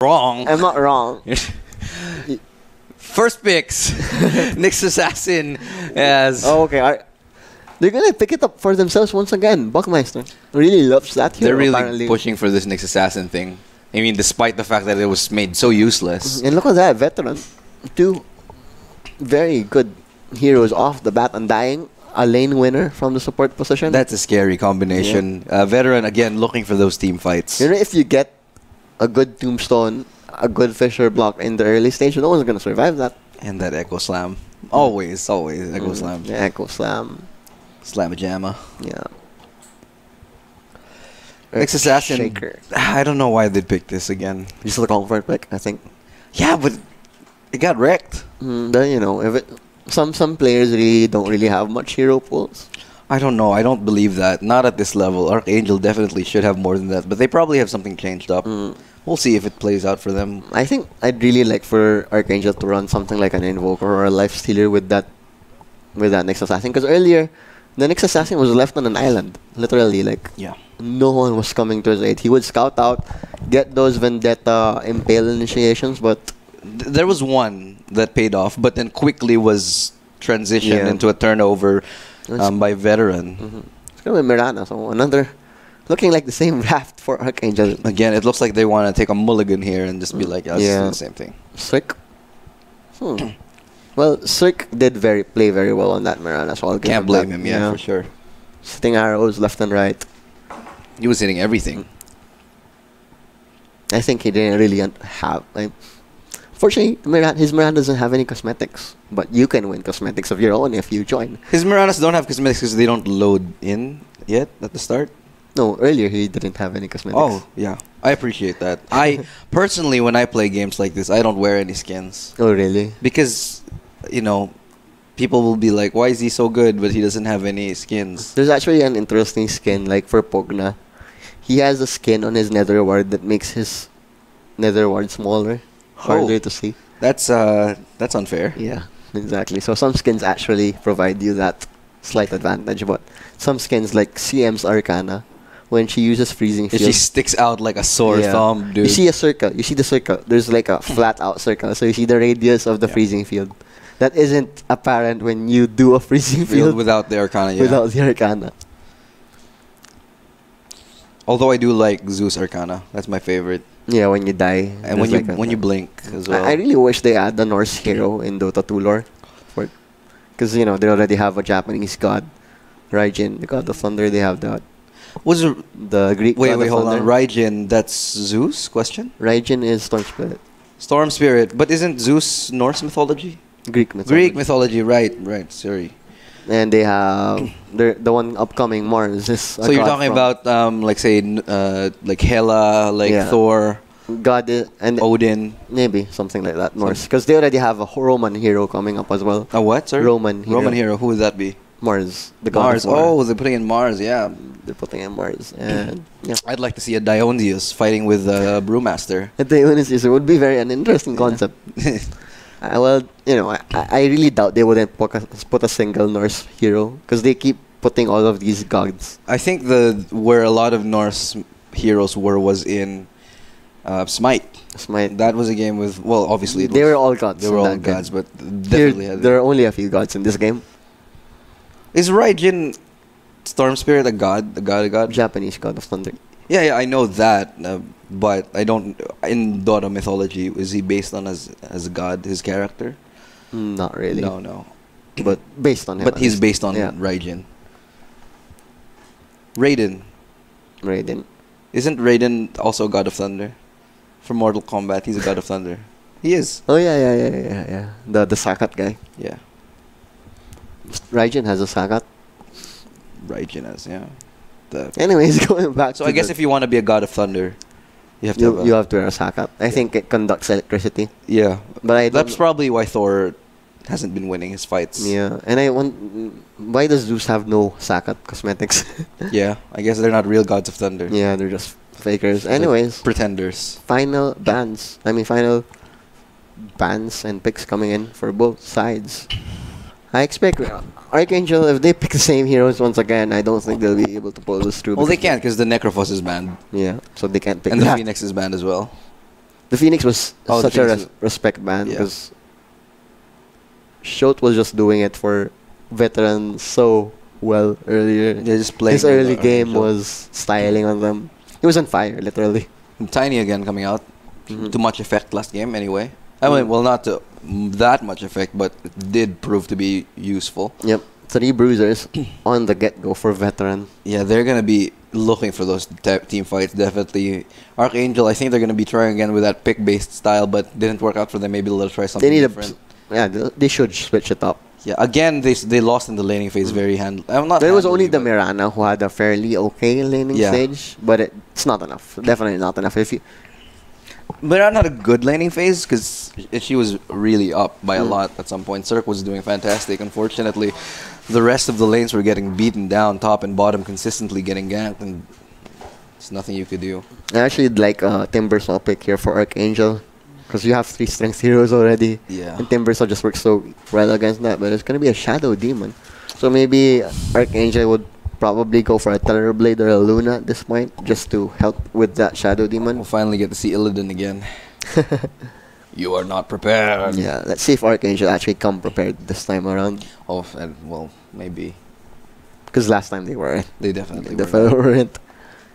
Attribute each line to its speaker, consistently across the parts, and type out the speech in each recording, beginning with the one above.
Speaker 1: wrong.
Speaker 2: I'm not wrong.
Speaker 1: First picks, Nyx Assassin as...
Speaker 2: Oh, okay. They're going to pick it up for themselves once again. Buckmeister really loves that hero,
Speaker 1: They're really
Speaker 2: apparently.
Speaker 1: pushing for this Nyx Assassin thing. I mean, despite the fact that it was made so useless.
Speaker 2: And look at that, veteran. Two very good heroes off the bat and dying. A lane winner from the support position.
Speaker 1: That's a scary combination. Veteran, again, looking for those team fights.
Speaker 2: You know, if you get a good tombstone, a good Fisher block in the early stage, no one's going to survive that.
Speaker 1: And that Echo Slam. Always Echo Slam.
Speaker 2: The Echo Slam.
Speaker 1: Slamma-jamma.
Speaker 2: Yeah.
Speaker 1: Nyx Assassin.
Speaker 2: Shaker.
Speaker 1: I don't know why they picked this again.
Speaker 2: Just the comfort pick, I think.
Speaker 1: Yeah, but it got wrecked.
Speaker 2: Then, you know, if it, some players really don't really have much hero pools.
Speaker 1: I don't know. I don't believe that. Not at this level. Arkangel definitely should have more than that, but they probably have something changed up. We'll see if it plays out for them.
Speaker 2: I think I'd really like for Arkangel to run something like an Invoker or a Lifestealer with that Nyx Assassin. Because earlier, the Nyx Assassin was left on an island. Literally, like,
Speaker 1: Yeah.
Speaker 2: no one was coming to his aid. He would scout out, get those Vendetta Impale initiations, but...
Speaker 1: There was one that paid off, but then quickly was transitioned into a turnover by Veteran.
Speaker 2: It's going to be Mirana, so another... Looking like the same raft for Arkangel.
Speaker 1: Again, it looks like they want to take a mulligan here and just be like, I'll just do the same thing.
Speaker 2: Cirque. Well, Cirque did play very well on that Mirana, so I'll give
Speaker 1: Can't
Speaker 2: him
Speaker 1: blame
Speaker 2: that.
Speaker 1: him, yeah, for sure.
Speaker 2: Sitting arrows left and right.
Speaker 1: He was hitting everything.
Speaker 2: I think he didn't really have... Fortunately, his Mirana doesn't have any cosmetics. But you can win cosmetics of your own if you join.
Speaker 1: His Miranas don't have cosmetics because they don't load in yet at the start.
Speaker 2: No, earlier he didn't have any cosmetics.
Speaker 1: Oh, yeah. I appreciate that. I personally, when I play games like this, I don't wear any skins.
Speaker 2: Oh, really?
Speaker 1: Because, you know, people will be like, why is he so good but he doesn't have any skins?
Speaker 2: There's actually an interesting skin, like for Pogna. He has a skin on his nether ward that makes his nether ward smaller, harder to see.
Speaker 1: That's unfair.
Speaker 2: Yeah, exactly. So some skins actually provide you that slight advantage, but some skins like CM's Arcana, when she uses freezing field,
Speaker 1: she sticks out like a sore thumb, dude.
Speaker 2: You see a circle. You see the circle. There's like a flat out circle. So you see the radius of the freezing field. That isn't apparent when you do a freezing field
Speaker 1: without the Arcana. Yeah.
Speaker 2: Without the Arcana.
Speaker 1: Although I do like Zeus Arcana. That's my favorite.
Speaker 2: Yeah, when you die.
Speaker 1: And when you blink as well.
Speaker 2: I really wish they add the Norse hero in Dota 2 lore. Because, you know, they already have a Japanese god. Raijin, the god of thunder, they have that.
Speaker 1: Was it
Speaker 2: the Greek
Speaker 1: wait,
Speaker 2: god of
Speaker 1: hold
Speaker 2: thunder.
Speaker 1: on. Raijin, that's Zeus? Question?
Speaker 2: Raijin is Storm Spirit.
Speaker 1: Storm Spirit. But isn't Zeus Norse mythology?
Speaker 2: Greek mythology.
Speaker 1: Greek mythology, right, sorry.
Speaker 2: And they have the one upcoming Mars is
Speaker 1: so you're talking about like say like Hela, like Thor,
Speaker 2: God and
Speaker 1: Odin,
Speaker 2: maybe something like that, Norse, because they already have a Roman hero coming up as well.
Speaker 1: A what? Sorry?
Speaker 2: Roman hero.
Speaker 1: Who would that be?
Speaker 2: Mars, the god
Speaker 1: Mars.
Speaker 2: of war.
Speaker 1: Oh, they're putting in Mars. Yeah,
Speaker 2: they're putting in Mars, and yeah.
Speaker 1: I'd like to see a Dionysius fighting with Brewmaster.
Speaker 2: A Dionysius would be an interesting concept. Well, you know, I really doubt they wouldn't put a single Norse hero because they keep putting all of these gods.
Speaker 1: I think where a lot of Norse heroes was in Smite. That was a game with, well, obviously
Speaker 2: they were all gods.
Speaker 1: They were all gods, but definitely
Speaker 2: there are only a few gods in this game.
Speaker 1: Is Raijin Storm Spirit a god? A god?
Speaker 2: Japanese god of thunder.
Speaker 1: Yeah, I know that, but I don't. In Dota mythology, is he based on as a god? His character?
Speaker 2: Not really.
Speaker 1: No.
Speaker 2: But based on him.
Speaker 1: But he's based on Raijin. Raiden. Isn't Raiden also a god of thunder? For Mortal Kombat, he's a god of thunder. He is.
Speaker 2: Oh yeah. The Sakat guy.
Speaker 1: Yeah.
Speaker 2: Raijin has a Sakat.
Speaker 1: Raijin has, yeah.
Speaker 2: Anyways, going back.
Speaker 1: So I guess if you want to be a god of thunder, you have to.
Speaker 2: You have to wear a Sakat. I think it conducts electricity.
Speaker 1: Yeah,
Speaker 2: but
Speaker 1: that's probably why Thor hasn't been winning his fights.
Speaker 2: Yeah, and why does Zeus have no Sakat cosmetics?
Speaker 1: Yeah, I guess they're not real gods of thunder.
Speaker 2: Yeah, they're just fakers. Anyways,
Speaker 1: pretenders.
Speaker 2: Final bans and picks coming in for both sides. I expect Arkangel, if they pick the same heroes once again, I don't think they'll be able to pull this through.
Speaker 1: Well, they can't because the Necrophos is banned.
Speaker 2: Yeah, so they can't pick
Speaker 1: and
Speaker 2: that.
Speaker 1: the Phoenix is banned as well.
Speaker 2: The Phoenix was
Speaker 1: Oh, the
Speaker 2: such a
Speaker 1: Phoenix
Speaker 2: respect ban
Speaker 1: Yeah.
Speaker 2: because Shot was just doing it for veterans so well earlier.
Speaker 1: They're just playing.
Speaker 2: His early
Speaker 1: with
Speaker 2: game
Speaker 1: Arkangel.
Speaker 2: was styling on them. He was on fire, literally.
Speaker 1: Tiny again coming out.
Speaker 2: Mhm.
Speaker 1: To much effect last game anyway. I mean, well, not to that much effect, but it did prove to be useful.
Speaker 2: Yep. 3 bruisers on the get-go for veteran.
Speaker 1: Yeah, they're going to be looking for those team fights, definitely. Arkangel, I think they're going to be trying again with that pick-based style, but didn't work out for them. Maybe they'll try something
Speaker 2: They need
Speaker 1: different.
Speaker 2: they should switch it up.
Speaker 1: Yeah, again, they lost in the laning phase very not
Speaker 2: There was only
Speaker 1: handily,
Speaker 2: the
Speaker 1: but-
Speaker 2: Mirana who had a fairly okay laning
Speaker 1: Yeah.
Speaker 2: stage, but it's not enough. Definitely not enough. If you
Speaker 1: Mirana had a good laning phase because she was really up by a lot at some point. Cirque was doing fantastic. Unfortunately, the rest of the lanes were getting beaten down, top and bottom, consistently getting ganked, and there's nothing you could do.
Speaker 2: I actually like Timbersaw pick here for Arkangel because you have 3 strength heroes already.
Speaker 1: Yeah.
Speaker 2: And Timbersaw just works so well against that, but it's gonna be a Shadow Demon. So maybe Arkangel would probably go for a Terrorblade or a Luna at this point just to help with that Shadow Demon.
Speaker 1: We'll finally get to see Illidan again. You are not prepared.
Speaker 2: Yeah, let's see if Arkangel actually come prepared this time around.
Speaker 1: Oh, and, well, maybe.
Speaker 2: Because last time they weren't.
Speaker 1: They definitely
Speaker 2: They
Speaker 1: were.
Speaker 2: weren't.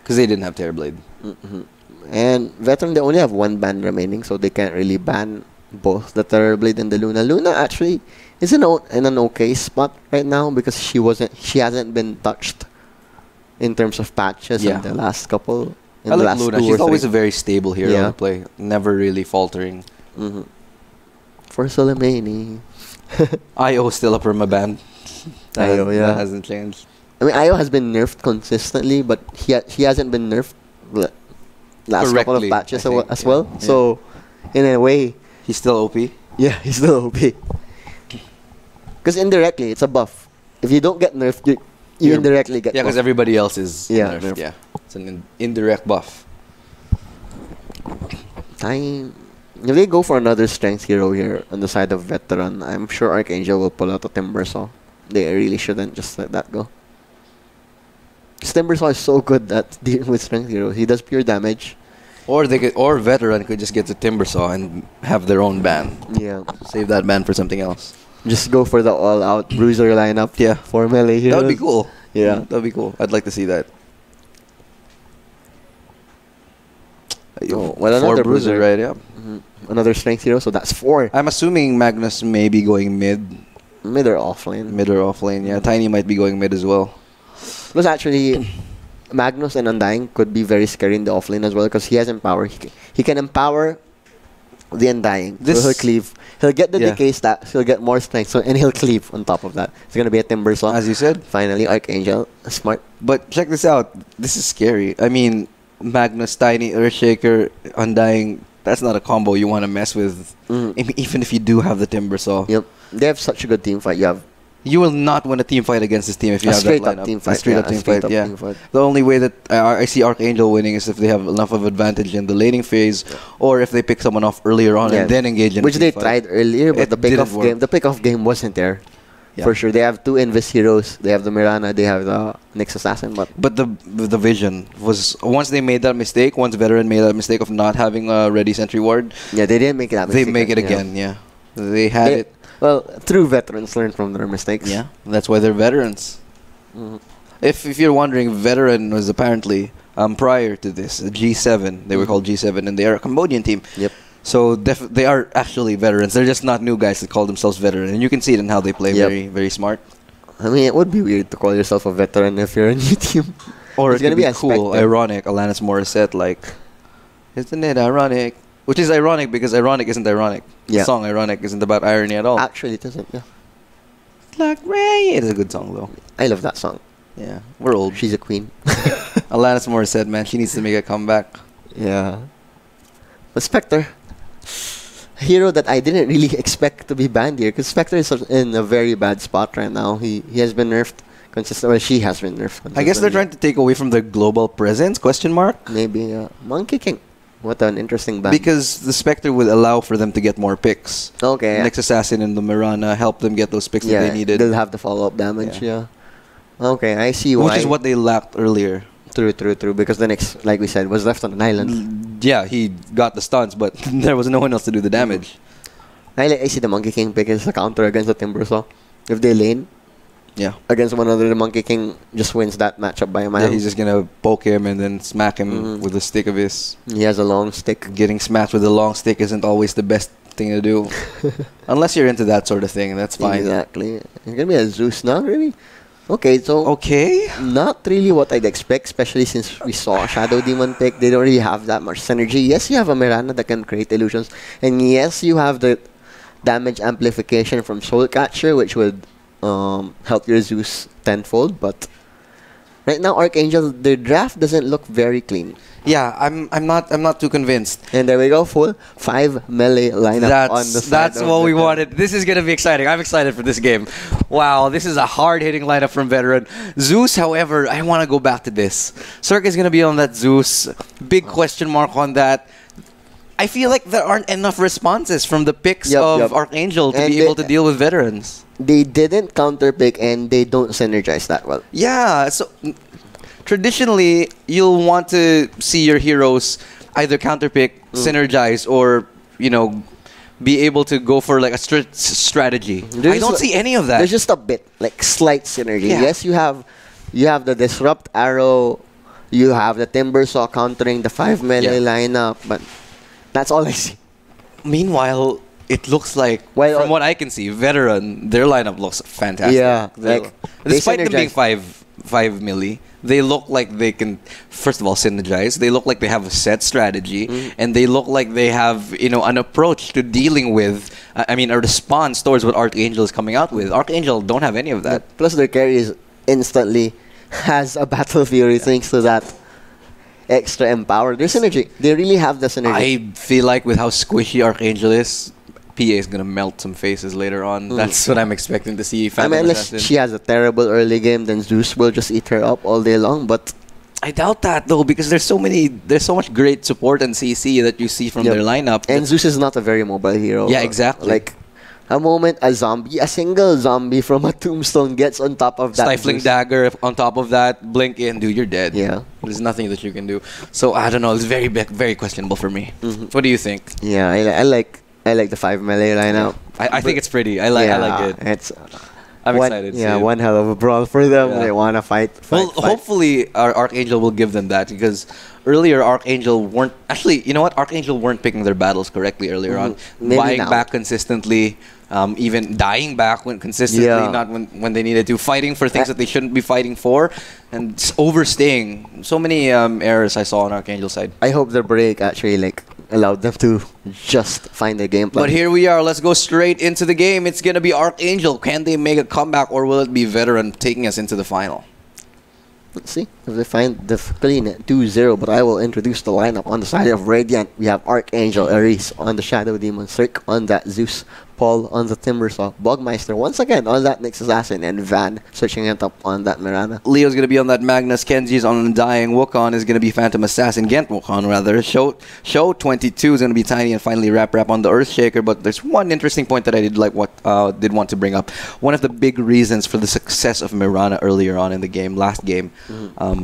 Speaker 1: Because they didn't have Terrorblade.
Speaker 2: And Veteran, they only have 1 ban remaining, so they can't really ban both the Terrorblade and the Luna. Luna actually is in an okay spot right now because she hasn't been touched in terms of patches in the last couple.
Speaker 1: I like Luna. She's always a very stable hero
Speaker 2: Yeah.
Speaker 1: to play. Never really faltering.
Speaker 2: For Soleimani.
Speaker 1: IO still a permaban.
Speaker 2: IO, yeah.
Speaker 1: That hasn't changed.
Speaker 2: I mean, Io has been nerfed consistently, but he hasn't been nerfed last couple of
Speaker 1: Correctly,
Speaker 2: patches
Speaker 1: I think,
Speaker 2: as
Speaker 1: yeah.
Speaker 2: well.
Speaker 1: Yeah.
Speaker 2: So, in a way,
Speaker 1: He's still OP.
Speaker 2: yeah, he's still OP. Because indirectly, it's a buff. If you don't get nerfed, you
Speaker 1: You're-
Speaker 2: indirectly get
Speaker 1: Yeah, because
Speaker 2: buffed.
Speaker 1: everybody else is nerfed.
Speaker 2: nerfed.
Speaker 1: Yeah, it's an indirect buff.
Speaker 2: Time. If they go for another strength hero here on the side of veteran, I'm sure Arkangel will pull out a Timbersaw. They really shouldn't just let that go. 'Cause Timbersaw is so good at dealing with strength heroes. He does pure damage.
Speaker 1: Or veteran could just get the Timbersaw and have their own ban.
Speaker 2: Yeah.
Speaker 1: Save that ban for something else.
Speaker 2: Just go for the all-out bruiser lineup.
Speaker 1: Yeah.
Speaker 2: For melee heroes.
Speaker 1: That would be cool.
Speaker 2: Yeah.
Speaker 1: That'd be cool. I'd like to see that.
Speaker 2: Oh, well,
Speaker 1: 4
Speaker 2: another
Speaker 1: bruiser,
Speaker 2: bruiser.
Speaker 1: right? Yeah.
Speaker 2: Another strength hero, so that's 4.
Speaker 1: I'm assuming Magnus may be going mid
Speaker 2: Mid or offlane.
Speaker 1: or off lane. Yeah, Tiny might be going mid as well.
Speaker 2: Plus, actually, Magnus and Undying could be very scary in the offlane as well because he has empower. He can empower the Undying.
Speaker 1: This-
Speaker 2: So he'll cleave. He'll get the
Speaker 1: Yeah.
Speaker 2: decay stats. He'll get more strength. So and he'll cleave on top of that. It's gonna be a Timbersaw.
Speaker 1: As you said.
Speaker 2: Finally, Arkangel, smart.
Speaker 1: But check this out. This is scary. I mean, Magnus, Tiny, Earthshaker, Undying. That's not a combo you want to mess with. Even if you do have the Timbersaw.
Speaker 2: Yep, they have such a good team fight. You have
Speaker 1: You will not win a team fight against this team if you
Speaker 2: a
Speaker 1: have that
Speaker 2: straight
Speaker 1: lineup.
Speaker 2: up team fight.
Speaker 1: A straight up team fight, yeah. The only way that I see Arkangel winning is if they have enough of advantage in the laning phase, or if they pick someone off earlier on
Speaker 2: Yeah.
Speaker 1: and then engage in a
Speaker 2: Which
Speaker 1: team
Speaker 2: they
Speaker 1: fight.
Speaker 2: tried earlier, but
Speaker 1: It
Speaker 2: the pickoff
Speaker 1: didn't work.
Speaker 2: game wasn't there.
Speaker 1: Yeah.
Speaker 2: For sure, they have 2 Invis heroes. They have the Mirana. They have the Nyx Assassin. But
Speaker 1: But the vision was once they made that mistake, once veteran made that mistake of not having a ready sentry ward,
Speaker 2: yeah, they didn't make that
Speaker 1: they
Speaker 2: mistake.
Speaker 1: make it
Speaker 2: Yeah.
Speaker 1: again. Yeah, they had it.
Speaker 2: Well, true veterans learn from their mistakes.
Speaker 1: Yeah, that's why they're veterans.
Speaker 2: Mhm.
Speaker 1: If you're wondering, veteran was apparently prior to this G7. They were called G7, and they are a Cambodian team.
Speaker 2: Yep.
Speaker 1: So they are actually veterans. They're just not new guys that call themselves veteran, and you can see it in how they play.
Speaker 2: Yep.
Speaker 1: Very very smart.
Speaker 2: I mean, it would be weird to call yourself a veteran if you're a new team.
Speaker 1: Or
Speaker 2: It's
Speaker 1: it could
Speaker 2: gonna
Speaker 1: be
Speaker 2: be
Speaker 1: cool,
Speaker 2: expected.
Speaker 1: ironic. Alanis Morissette, like, isn't it ironic? Which is ironic because ironic isn't ironic.
Speaker 2: Yeah.
Speaker 1: The song ironic isn't about irony at all.
Speaker 2: Actually, it isn't. Yeah,
Speaker 1: Like Ray, it is a good song though.
Speaker 2: I love that song.
Speaker 1: Yeah, we're old.
Speaker 2: She's a queen.
Speaker 1: Alanis Morissette, man, she needs to make a comeback.
Speaker 2: Yeah. But Spectre, a hero that I didn't really expect to be banned here, because Spectre is in a very bad spot right now. He has been nerfed consistently. Well, she has been nerfed consistently.
Speaker 1: I guess they're trying to take away from their global presence? Question mark.
Speaker 2: Maybe Monkey King. What an interesting ban.
Speaker 1: Because the Spectre would allow for them to get more picks.
Speaker 2: Okay.
Speaker 1: Next Assassin and the Mirana help them get those picks that they needed.
Speaker 2: They'll have the follow-up damage. Yeah. Okay, I see why.
Speaker 1: Which is what they lacked earlier.
Speaker 2: True. Because the next, like we said, was left on an island.
Speaker 1: Yeah, he got the stunts, but there was no one else to do the damage.
Speaker 2: I see the Monkey King pick as a counter against the Timbersaw. If they lane
Speaker 1: Yeah.
Speaker 2: against one another, the Monkey King just wins that matchup by a mile.
Speaker 1: Yeah, he's just gonna poke him and then smack him with the stick of his.
Speaker 2: He has a long stick.
Speaker 1: Getting smacked with a long stick isn't always the best thing to do, unless you're into that sort of thing. That's fine.
Speaker 2: Exactly. It's gonna be a Zeus now, really. Okay, so
Speaker 1: Okay.
Speaker 2: not really what I'd expect, especially since we saw a Shadow Demon pick. They don't really have that much synergy. Yes, you have a Mirana that can create illusions, and yes, you have the damage amplification from Soul Catcher, which would help your Zeus tenfold. But right now, Archangel, their draft doesn't look very clean.
Speaker 1: Yeah, I'm not too convinced.
Speaker 2: And there we go, full 5 melee lineup on the side.
Speaker 1: That's
Speaker 2: of
Speaker 1: what
Speaker 2: the
Speaker 1: we
Speaker 2: turn.
Speaker 1: wanted. This is gonna be exciting. I'm excited for this game. Wow, this is a hard-hitting lineup from Veteran. Zeus, however, I want to go back to this. Cirque is gonna be on that Zeus. Big question mark on that. I feel like there aren't enough responses from the picks of Archangel to be able to deal with veterans.
Speaker 2: They didn't counterpick and they don't synergize that well.
Speaker 1: Yeah, so traditionally, you'll want to see your heroes either counterpick, synergize, or, you know, be able to go for like a strategy. I don't see any of that.
Speaker 2: There's just a bit, like slight synergy.
Speaker 1: Yeah.
Speaker 2: Yes, you have the Disrupt Arrow, you have the Timbersaw countering the 5 melee lineup, but that's all I see.
Speaker 1: Meanwhile, it looks like, from what I can see, Veteran, their lineup looks fantastic.
Speaker 2: Yeah, like
Speaker 1: despite them being five melee, they look like they can, first of all, synergize. They look like they have a set strategy, and they look like they have, you know, an approach to dealing with, a response towards what Archangel is coming out with. Archangel don't have any of that.
Speaker 2: Yeah, plus their carry is instantly has a Battle Fury thanks to that extra empower. Their synergy. They really have the synergy.
Speaker 1: I feel like with how squishy Archangel is, PA is gonna melt some faces later on. That's what I'm expecting to see.
Speaker 2: Unless she has a terrible early game, then Zeus will just eat her up all day long. But
Speaker 1: I doubt that though, because there's so much great support and CC that you see from their lineup.
Speaker 2: And Zeus is not a very mobile hero.
Speaker 1: Yeah, exactly.
Speaker 2: Like a single zombie from a tombstone gets on top of that.
Speaker 1: Stifling
Speaker 2: Zeus.
Speaker 1: dagger on top of that, blink in, dude, you're dead.
Speaker 2: Yeah.
Speaker 1: There's nothing that you can do. So I don't know. It's very questionable for me. What do you think?
Speaker 2: Yeah, I like the 5 melee lineup.
Speaker 1: I think it's pretty. I like it. I'm excited.
Speaker 2: Yeah, one hell of a brawl for them.
Speaker 1: Yeah.
Speaker 2: They want to fight.
Speaker 1: Hopefully our Archangel will give them that, because earlier Archangel weren't actually. You know what? Archangel weren't picking their battles correctly earlier on. Buying back consistently, even dying back consistently, not when they needed to. Fighting for things that they shouldn't be fighting for, and overstaying. So many errors I saw on Archangel side.
Speaker 2: I hope the break actually allowed them to just find their game plan.
Speaker 1: But here we are. Let's go straight into the game. It's going to be Archangel. Can they make a comeback, or will it be Veteran taking us into the final?
Speaker 2: Let's see if they find the clean 2-0. But I will introduce the lineup. On the side of Radiant, we have Archangel, Ares on the Shadow Demon, Cirque on that Zeus, Paul on the Timbersaw, Bogmeister once again on that Nyx Assassin, and Van switching it up on that Mirana.
Speaker 1: Leo's going to be on that Magnus, Kenji's on Undying, Wukong is going to be Phantom Assassin, Gent Wukong rather, Show 22 is going to be Tiny, and finally Rap on the Earthshaker. But there's one interesting point that I did want to bring up. One of the big reasons for the success of Mirana earlier on in the game, last game,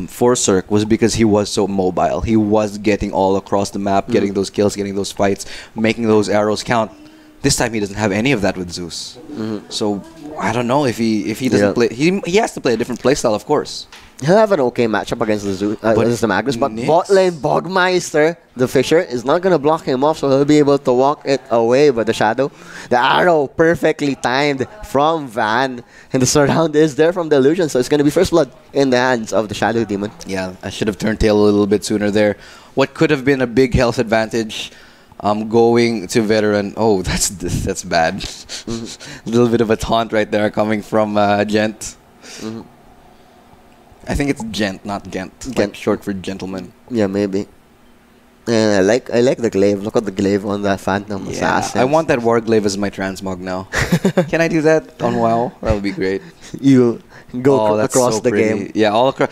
Speaker 1: for Cirque, was because he was so mobile. He was getting all across the map, getting those kills, getting those fights, making those arrows count. This time he doesn't have any of that with Zeus. So I don't know if he doesn't play. He has to play a different playstyle, of course.
Speaker 2: He'll have an okay matchup against the Zeus, against the Magnus, but bot lane Bogmeister, the Fisher, is not gonna block him off, so he'll be able to walk it away. But the Shadow, the arrow perfectly timed from Van, and the surround is there from the Illusion, so it's gonna be first blood in the hands of the Shadow Demon.
Speaker 1: Yeah, I should have turned tail a little bit sooner there. What could have been a big health advantage, going to Veteran. Oh, that's bad. A little bit of a taunt right there coming from Gent. I think it's Gent, not Gent. Like short for gentleman.
Speaker 2: Yeah, maybe. And I like the glaive. Look at the glaive on that Phantom Assassin.
Speaker 1: I want that War Glaive as my transmog now. Can I do that on WoW? That would be great.
Speaker 2: You go across
Speaker 1: so
Speaker 2: the
Speaker 1: pretty.
Speaker 2: game.
Speaker 1: Yeah, all across.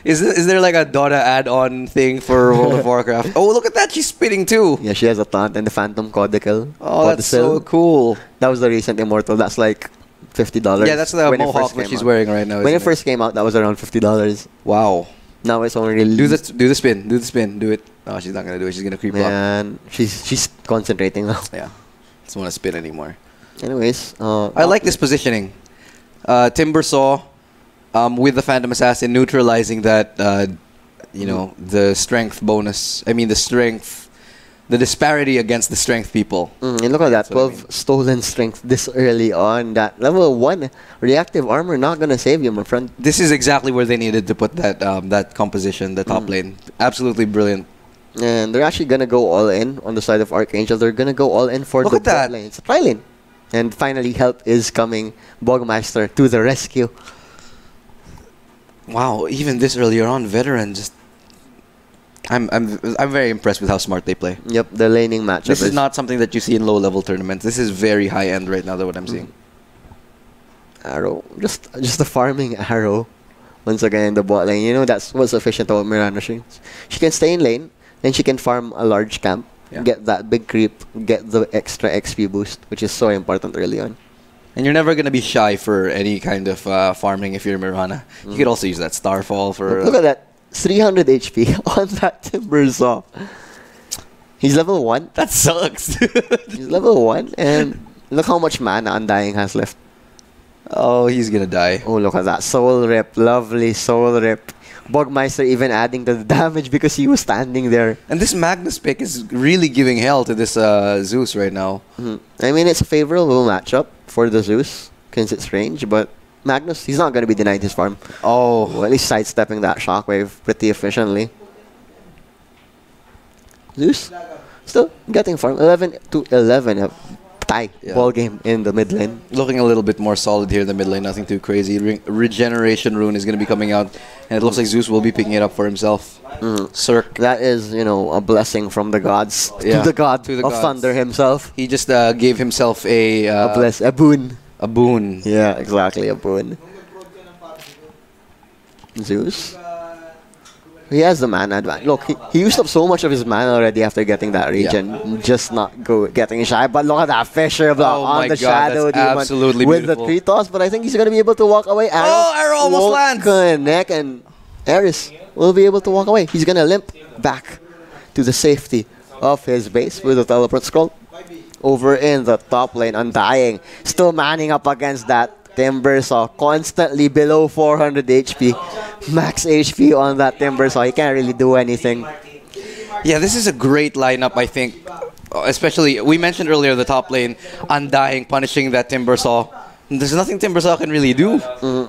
Speaker 1: Is there like a Dota add-on thing for World of Warcraft? Oh, look at that! She's spinning too.
Speaker 2: Yeah, she has a taunt and the Phantom Codicle.
Speaker 1: Oh, that's so cool.
Speaker 2: That was the recent Immortal. That's like $50.
Speaker 1: Yeah, that's the Mohawk that she's wearing right now.
Speaker 2: When it first came out, that was around $50.
Speaker 1: Wow.
Speaker 2: Now it's only
Speaker 1: Do the spin. Do the spin. Do it. Oh, she's not gonna do it. She's gonna creep up.
Speaker 2: Man, she's concentrating now.
Speaker 1: Yeah. Doesn't want to spin anymore.
Speaker 2: Anyways,
Speaker 1: I like this positioning. Timbersaw with the Phantom Assassin neutralizing that, the strength bonus. I mean, the disparity against the strength people.
Speaker 2: And look at that, 12 stolen strength this early on. That level 1 reactive armor not gonna save you, my friend.
Speaker 1: This is exactly where they needed to put that composition, the top lane. Absolutely brilliant.
Speaker 2: And they're actually gonna go all in on the side of Arkangel. They're gonna go all in for
Speaker 1: Look
Speaker 2: the
Speaker 1: at that.
Speaker 2: top lane. Supply lane. And finally, help is coming. Bogmeister to the rescue.
Speaker 1: Wow, even this earlier on, veteran just. I'm very impressed with how smart they play.
Speaker 2: Yep, the laning matchup.
Speaker 1: This is not something that you see in low-level tournaments. This is very high-end right now, that's what I'm seeing.
Speaker 2: Arrow. Just the farming arrow. Once again in the bot lane. You know, that's what's efficient about Mirana. She can stay in lane, then she can farm a large camp, get that big creep, get the extra XP boost, which is so important early on.
Speaker 1: And you're never going to be shy for any kind of farming if you're Mirana. You could also use that Starfall for...
Speaker 2: Look at that. 300 HP on that Timbersaw. He's level 1.
Speaker 1: That sucks.
Speaker 2: He's level 1, and look how much mana Undying has left.
Speaker 1: Oh, he's gonna die.
Speaker 2: Oh, look at that. Soul Rip. Lovely Soul Rip. Bogmeister even adding to the damage because he was standing there.
Speaker 1: And this Magnus pick is really giving hell to this Zeus right now.
Speaker 2: I mean, it's a favorable matchup for the Zeus since it's range, but Magnus, he's not going to be denied his farm.
Speaker 1: Oh.
Speaker 2: Well, at least sidestepping that shockwave pretty efficiently. Zeus, still getting farm. 11-11. Tie ball game in the mid lane.
Speaker 1: Looking a little bit more solid here in the mid lane. Nothing too crazy. Regeneration rune is going to be coming out. And it looks like Zeus will be picking it up for himself. Cirque.
Speaker 2: That is, a blessing from the gods. To the god of
Speaker 1: gods.
Speaker 2: thunder himself.
Speaker 1: He just gave himself a
Speaker 2: boon.
Speaker 1: A boon.
Speaker 2: Yeah, exactly, a boon. Zeus. He has the mana advantage. Look, he used up so much of his mana already after getting that regen. Just not getting shy. But look at that Fisher block on the Shadow Demon
Speaker 1: absolutely
Speaker 2: with
Speaker 1: beautiful.
Speaker 2: the 3 toss. But I think he's going to be able to walk away.
Speaker 1: Arrow almost lands.
Speaker 2: Connect, and Ares will be able to walk away. He's going to limp back to the safety of his base with the teleport scroll. Over in the top lane, Undying. Still manning up against that Timbersaw. Constantly below 400 HP. Max HP on that Timbersaw. He can't really do anything.
Speaker 1: Yeah, this is a great lineup, I think. Especially, we mentioned earlier the top lane, Undying, punishing that Timbersaw. There's nothing Timbersaw can really do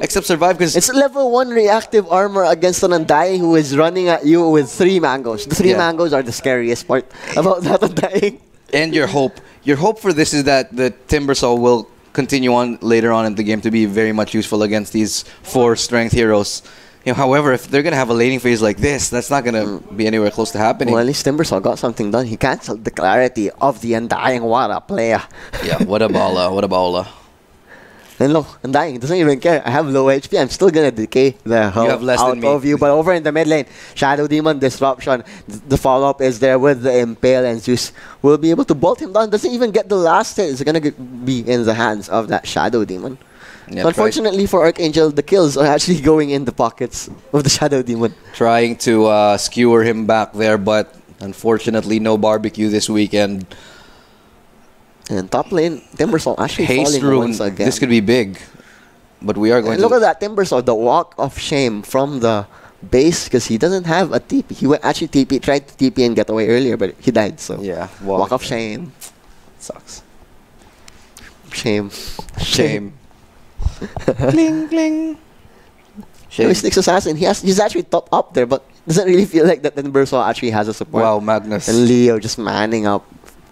Speaker 1: except survive because
Speaker 2: it's level 1 reactive armor against an Undying who is running at you with 3 mangoes. The 3 mangoes are the scariest part about that Undying.
Speaker 1: And your hope for this is that the Timbersaw will continue on later on in the game to be very much useful against these 4 strength heroes. However, if they're gonna have a laning phase like this, that's not gonna be anywhere close to happening.
Speaker 2: Well, at least Timbersaw got something done. He cancelled the clarity of the Undying. What a player!
Speaker 1: Yeah, what a baller, what a baller.
Speaker 2: And look, Undying doesn't even care. I have low HP. I'm still gonna decay the hell out of you. But over in the mid lane, Shadow Demon Disruption. The follow-up is there with the Impale, and Zeus will be able to bolt him down. Doesn't even get the last hit. It's gonna be in the hands of that Shadow Demon.
Speaker 1: Yeah,
Speaker 2: so unfortunately for Arkangel, the kills are actually going in the pockets of the Shadow Demon.
Speaker 1: Trying to skewer him back there, but unfortunately no barbecue this weekend.
Speaker 2: And top lane, Timbersaw actually
Speaker 1: Haste
Speaker 2: falling
Speaker 1: rune,
Speaker 2: once again.
Speaker 1: this could be big. But we are going
Speaker 2: Look at that Timbersaw, the walk of shame from the base because he doesn't have a TP. He actually tried to TP and get away earlier, but he died. So
Speaker 1: yeah,
Speaker 2: walk of shame.
Speaker 1: Sucks.
Speaker 2: Shame.
Speaker 1: Cling, cling.
Speaker 2: Shame. Sticks Assassin, he's actually top up there, but doesn't really feel like that Timbersaw actually has a support.
Speaker 1: Wow, Magnus.
Speaker 2: And Leo just manning up.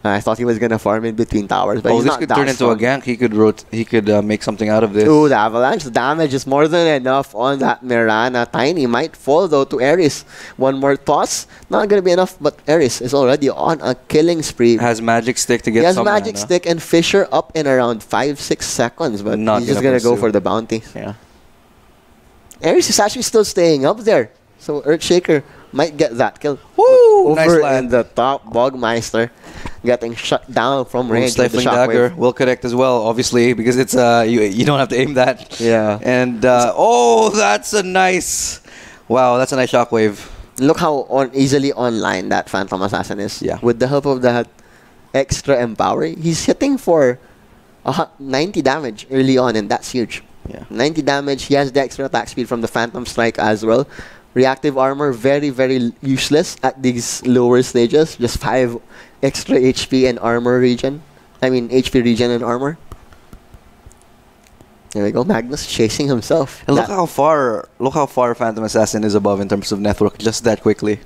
Speaker 2: I thought he was gonna farm in between towers, but he's
Speaker 1: this
Speaker 2: not
Speaker 1: could
Speaker 2: that
Speaker 1: turn into a gank. He could make something out of this.
Speaker 2: Ooh, the avalanche damage is more than enough on that Mirana. Tiny might fall though to Ares. One more toss, not gonna be enough. But Ares is already on a killing spree.
Speaker 1: Has magic stick to get.
Speaker 2: He has
Speaker 1: some
Speaker 2: magic
Speaker 1: mana.
Speaker 2: stick and Fisher up in around 5-6 seconds, but he's just gonna go for the bounty.
Speaker 1: Yeah.
Speaker 2: Ares is actually still staying up there, so Earthshaker might get that kill.
Speaker 1: Woo!
Speaker 2: Over
Speaker 1: Nice land.
Speaker 2: in the top, Bogmeister getting shut down from range.
Speaker 1: Stifling dagger will connect as well, obviously, because it's you don't have to aim that.
Speaker 2: Yeah.
Speaker 1: And oh, that's a nice Wow, that's a nice shockwave.
Speaker 2: Look how easily online that Phantom Assassin is.
Speaker 1: Yeah.
Speaker 2: With the help of that extra empower, he's hitting for 90 damage early on, and that's huge.
Speaker 1: Yeah.
Speaker 2: 90 damage. He has the extra attack speed from the Phantom Strike as well. Reactive armor, very, very useless at these lower stages. Just 5 extra HP and armor regen. I mean, HP regen and armor. There we go. Magnus chasing himself.
Speaker 1: And look how far Phantom Assassin is above in terms of network just that quickly.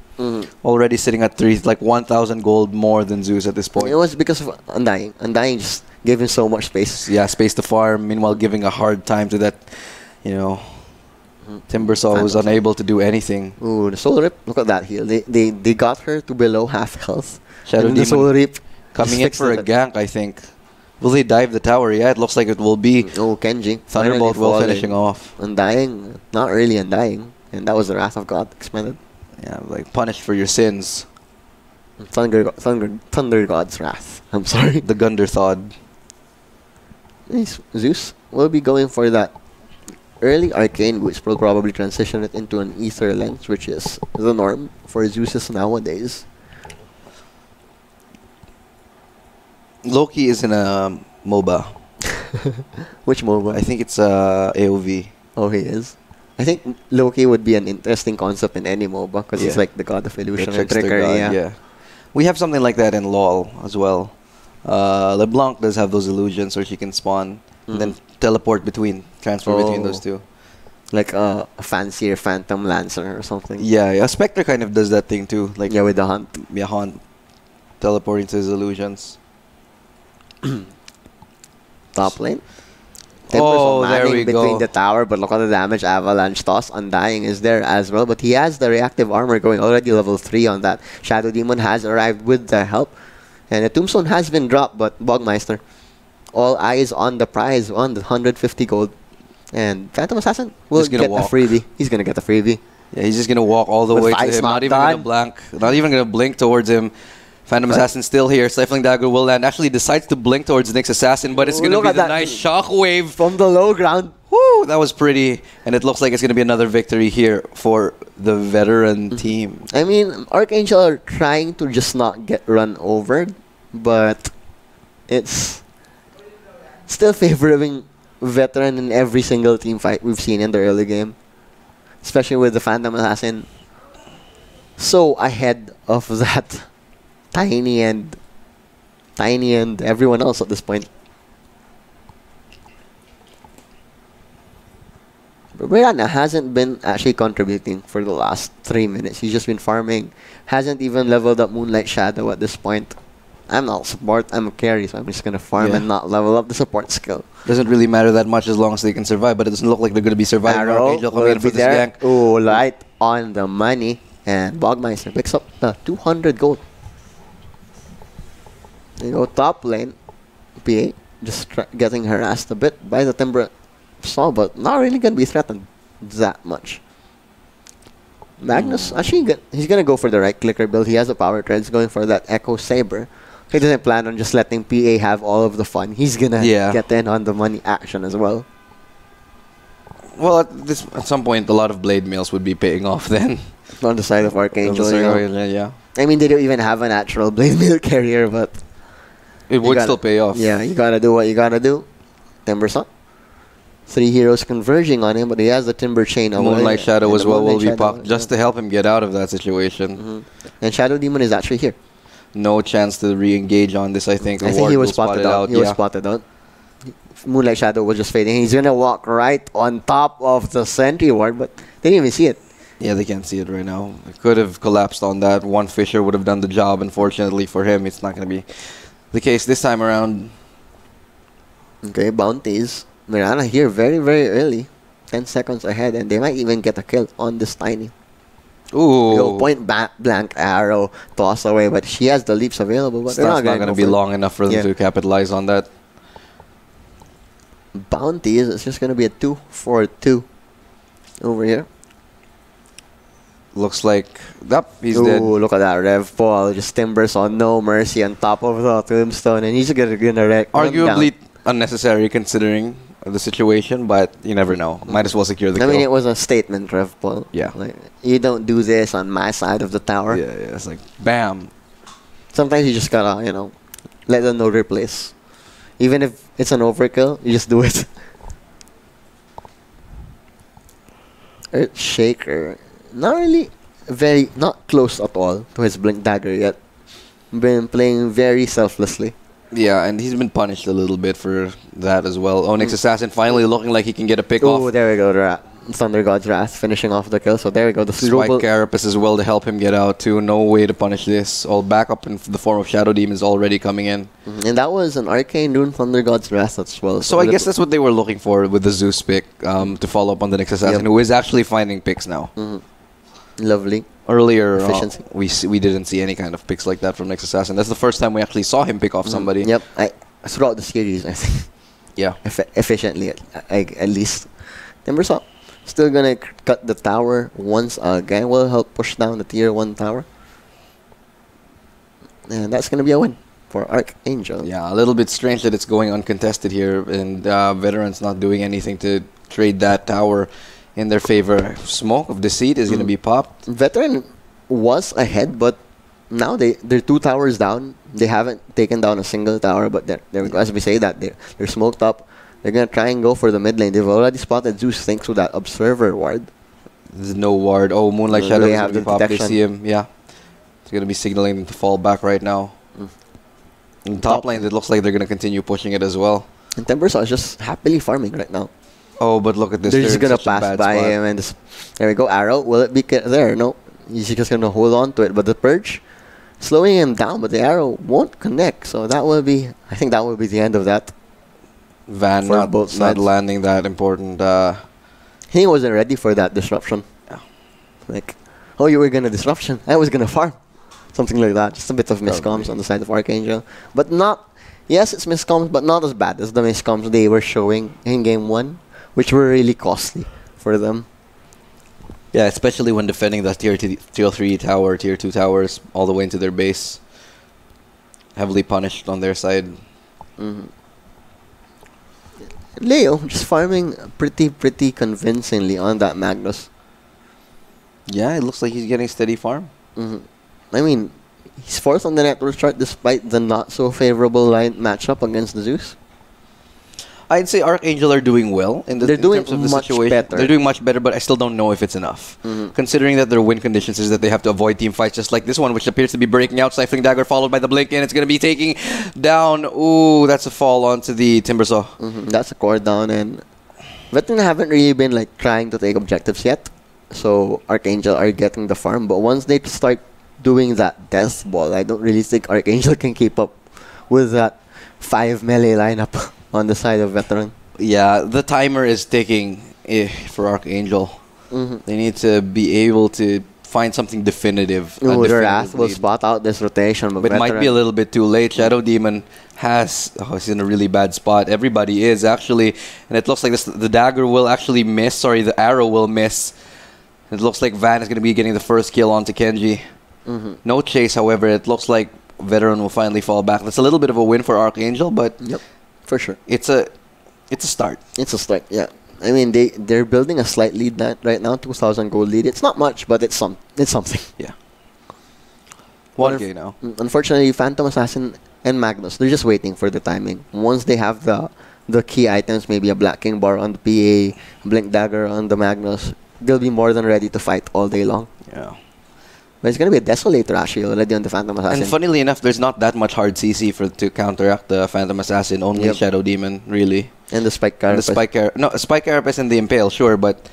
Speaker 1: Already sitting at 1,000 gold more than Zeus at this point.
Speaker 2: It was because of Undying. Undying just gave him so much space.
Speaker 1: Yeah, space to farm. Meanwhile, giving a hard time to that, Timbersaw was unable to do anything.
Speaker 2: Ooh, the Soul Rip. Look at that heal. They got her to below half health.
Speaker 1: Shadow
Speaker 2: and the Soul
Speaker 1: Demon
Speaker 2: Rip
Speaker 1: coming in for a gank, I think. Will they dive the tower? Yeah, it looks like it will be.
Speaker 2: Oh, Kenji.
Speaker 1: Thunderbolt will finishing off.
Speaker 2: Undying. Not really Undying. And that was the Wrath of God expanded.
Speaker 1: Yeah, like punished for your sins.
Speaker 2: Thunder God's Wrath. I'm sorry.
Speaker 1: The Gunder Thod.
Speaker 2: Zeus will be going for that early arcane boost. Will probably transition it into an ether lens, which is the norm for Zeus's nowadays.
Speaker 1: Loki is in a MOBA.
Speaker 2: Which MOBA?
Speaker 1: I think it's AOV.
Speaker 2: Oh, he is. I think Loki would be an interesting concept in any MOBA because he's like the god of illusion and trickery.
Speaker 1: Yeah. We have something like that in LoL as well. LeBlanc does have those illusions where she can spawn and then teleport transfer between those two.
Speaker 2: Like a fancier Phantom Lancer or something.
Speaker 1: Yeah, Spectre kind of does that thing too. Like
Speaker 2: with the Hunt.
Speaker 1: Yeah, Hunt teleporting to his illusions.
Speaker 2: Top lane.
Speaker 1: There we
Speaker 2: between
Speaker 1: go.
Speaker 2: the tower, but look at the damage. Avalanche toss. Undying is there as well, but he has the reactive armor going already level 3 on that. Shadow Demon has arrived with the help, and the Tombstone has been dropped, but Bogmeister, all eyes on the prize, on the 150 gold, and Phantom Assassin will get a freebie. He's gonna get a freebie.
Speaker 1: Yeah, he's just gonna walk all the way to him. Not even gonna blink towards him. Phantom Assassin still here. Stifling Dagger will land. Actually decides to blink towards Nick's Assassin, but it's going to be the nice shockwave.
Speaker 2: From the low ground.
Speaker 1: Woo! That was pretty. And it looks like it's going to be another victory here for the veteran team.
Speaker 2: I mean, Arkangel are trying to just not get run over, but it's still favoring veteran in every single team fight we've seen in the early game. Especially with the Phantom Assassin so ahead of that Tiny and everyone else at this point. But Brianna hasn't been actually contributing for the last 3 minutes. He's just been farming. Hasn't even leveled up Moonlight Shadow at this point. I'm not support, I'm a carry, so I'm just gonna farm and not level up the support skill.
Speaker 1: Doesn't really matter that much as long as they can survive, but it doesn't look like they're gonna be surviving.
Speaker 2: Arrow will be there. Oh, light on the money. And Bogmeister picks up the 200 gold. You go top lane, PA just getting harassed a bit by the Timbersaw, but not really gonna be threatened that much. Magnus actually he's gonna go for the right clicker build. He has the power treads going for that Echo Saber. He doesn't plan on just letting PA have all of the fun. He's gonna get in on the money action as well.
Speaker 1: Well, at some point, a lot of blade mails would be paying off then.
Speaker 2: On the side of Arkangel,
Speaker 1: yeah.
Speaker 2: I mean, they don't even have a natural blade mail carrier, but
Speaker 1: it would still pay off.
Speaker 2: Yeah, you gotta do what you gotta do. Timbersaw. 3 heroes converging on him, but he has the Timber Chain.
Speaker 1: Moonlight Shadow as well will be popped just to help him get out of that situation.
Speaker 2: And Shadow Demon is actually here.
Speaker 1: No chance to re-engage on this, I think.
Speaker 2: I think he was spotted out. He was spotted out. Moonlight Shadow was just fading. He's gonna walk right on top of the sentry ward, but they didn't even see it.
Speaker 1: Yeah, they can't see it right now. It could have collapsed on that. One Fisher would have done the job. Unfortunately for him, it's not going to be the case this time around.
Speaker 2: Okay, bounties. Mirana here very, very early. 10 seconds ahead, and they might even get a kill on this Tiny.
Speaker 1: Ooh.
Speaker 2: Point blank arrow, toss away, but she has the leaps available. But
Speaker 1: it's not going to be long enough for them to capitalize on that.
Speaker 2: Bounties, it's just going to be a 2-4-2 over here.
Speaker 1: Looks like he's dead.
Speaker 2: Ooh, look at that Rev Paul. Just Timbers on no mercy on top of the tombstone, and he's gonna wreck.
Speaker 1: Arguably unnecessary considering the situation, but you never know. Might as well secure the
Speaker 2: I
Speaker 1: kill.
Speaker 2: mean, it was a statement, Rev Paul.
Speaker 1: Yeah.
Speaker 2: Like, you don't do this on my side of the tower.
Speaker 1: Yeah, yeah. It's like, bam.
Speaker 2: Sometimes you just gotta, you know, let them know replace. Even if it's an overkill, you just do it. Shaker, not really not close at all to his blink dagger yet. Been playing very selflessly.
Speaker 1: Yeah, and he's been punished a little bit for that as well. Onyx Assassin finally looking like he can get a pick
Speaker 2: Oh,
Speaker 1: off.
Speaker 2: there we go. Thunder God's Wrath finishing off the kill. So there we go. The
Speaker 1: Spike
Speaker 2: global
Speaker 1: Carapace as well to help him get out too. No way to punish this. All backup in the form of Shadow Demons already coming in.
Speaker 2: And that was an Arcane Rune Thunder God's Wrath as well.
Speaker 1: So I guess that's what they were looking for with the Zeus pick to follow up on the next Assassin,
Speaker 2: Yep.
Speaker 1: who is actually finding picks now.
Speaker 2: Lovely.
Speaker 1: Earlier,
Speaker 2: Efficiency.
Speaker 1: we didn't see any kind of picks like that from Next Assassin. That's the first time we actually saw him pick off somebody.
Speaker 2: Yep. Throughout the series, I think.
Speaker 1: Yeah.
Speaker 2: Efficiently, at least. Timbersaw still gonna cut the tower once again. Will help push down the tier 1 tower. And that's gonna be a win for Arkangel.
Speaker 1: Yeah, a little bit strange that it's going uncontested here, and Veterans not doing anything to trade that tower in their favor. Smoke of Deceit is going to be popped.
Speaker 2: Veteran was ahead, but now they're 2 towers down. They haven't taken down a single tower, but there we go. As we say that, they're smoked up. They're going to try and go for the mid lane. They've already spotted Zeus thanks to that Observer ward.
Speaker 1: There's no ward. Oh, Moonlight
Speaker 2: Do
Speaker 1: Shadow
Speaker 2: they
Speaker 1: is
Speaker 2: have
Speaker 1: going to be
Speaker 2: the
Speaker 1: popped. They
Speaker 2: detection?
Speaker 1: see him. Yeah. It's going to be signaling them to fall back right now. In top lane, it looks like they're going to continue pushing it as well.
Speaker 2: And Timbersaw is just happily farming right now.
Speaker 1: Oh, but look at this.
Speaker 2: They're just
Speaker 1: in
Speaker 2: going to
Speaker 1: such a
Speaker 2: pass
Speaker 1: bad
Speaker 2: by
Speaker 1: spot.
Speaker 2: him. And there we go. Arrow. Will it be there? No. He's just going to hold on to it. But the Purge, slowing him down, but the arrow won't connect. So that will be, I think that will be the end of that.
Speaker 1: Van
Speaker 2: For
Speaker 1: not,
Speaker 2: both
Speaker 1: not
Speaker 2: sides.
Speaker 1: landing that important.
Speaker 2: He wasn't ready for that disruption.
Speaker 1: Yeah.
Speaker 2: Like, oh, you were going to disruption. I was going to farm. Something like that. Just a bit of miscomms
Speaker 1: Probably.
Speaker 2: on the side of Arkangel. But not, yes, it's miscomms, but not as bad as the miscomms they were showing in game 1, which were really costly for them.
Speaker 1: Yeah, especially when defending the tier 3 tower, tier 2 towers, all the way into their base. Heavily punished on their side.
Speaker 2: Leo just farming pretty convincingly on that Magnus.
Speaker 1: Yeah, it looks like he's getting steady farm.
Speaker 2: I mean, he's fourth on the network chart despite the not so favorable line matchup against the Zeus.
Speaker 1: I'd say Arkangel are doing well in
Speaker 2: They're doing
Speaker 1: terms of the
Speaker 2: much
Speaker 1: situation.
Speaker 2: better.
Speaker 1: They're doing much better, but I still don't know if it's enough. Considering that their win conditions is that they have to avoid team fights just like this one, which appears to be breaking out. Stifling Dagger followed by the Blink, and it's going to be taking down. Ooh, that's a fall onto the Timbersaw.
Speaker 2: That's a core down, and Veteran haven't really been like trying to take objectives yet. So Arkangel are getting the farm, but once they start doing that death ball, I don't really think Arkangel can keep up with that 5 melee lineup on the side of Veteran.
Speaker 1: Yeah, the timer is ticking for Arkangel. They need to be able to find something definitive.
Speaker 2: Ooh, the Wrath will
Speaker 1: definitively.
Speaker 2: spot out this rotation, but
Speaker 1: But it might be a
Speaker 2: Veteran-
Speaker 1: little bit too late. Shadow Demon he's in a really bad spot. Everybody is actually, and it looks like the dagger will actually miss. Sorry, the arrow will miss. It looks like Van is going to be getting the first kill onto Kenji. No chase, however. It looks like Veteran will finally fall back. That's a little bit of a win for Arkangel, but
Speaker 2: Yep, for sure.
Speaker 1: it's a start.
Speaker 2: It's a start, yeah. I mean, they're building a slight lead right now, 2,000 gold lead. It's not much, but it's something.
Speaker 1: Yeah. 1K now.
Speaker 2: Unfortunately, Phantom Assassin and Magnus, they're just waiting for the timing. Once they have the key items, maybe a Black King bar on the PA, Blink Dagger on the Magnus, they'll be more than ready to fight all day long.
Speaker 1: Yeah.
Speaker 2: But it's going to be a Desolator actually already on the Phantom Assassin.
Speaker 1: And funnily enough, there's not that much hard CC to counteract the Phantom Assassin. Only
Speaker 2: Yep.
Speaker 1: Shadow Demon, really.
Speaker 2: And the Spike
Speaker 1: And
Speaker 2: Carapace.
Speaker 1: the Spike Carapace and the Impale, sure, but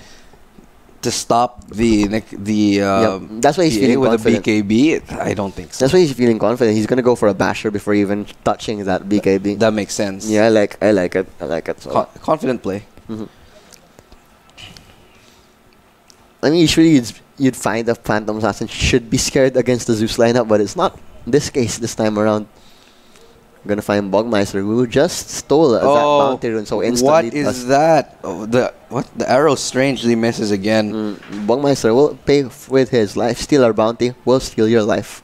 Speaker 1: to stop the
Speaker 2: That's why he's
Speaker 1: PA
Speaker 2: feeling
Speaker 1: with
Speaker 2: confident.
Speaker 1: a BKB, I don't think so.
Speaker 2: That's why he's feeling confident. He's going to go for a Basher before even touching that BKB.
Speaker 1: That makes sense.
Speaker 2: Yeah, I like it. So.
Speaker 1: Confident play.
Speaker 2: I mean, usually you'd find the Phantom Assassin should be scared against the Zeus lineup, but it's not this case this time around. I'm gonna find Bogmeister, who just stole that bounty rune so instantly.
Speaker 1: What is that? Oh, the arrow strangely misses again.
Speaker 2: Bogmeister will pay with his life. Steal our bounty. Will steal your life.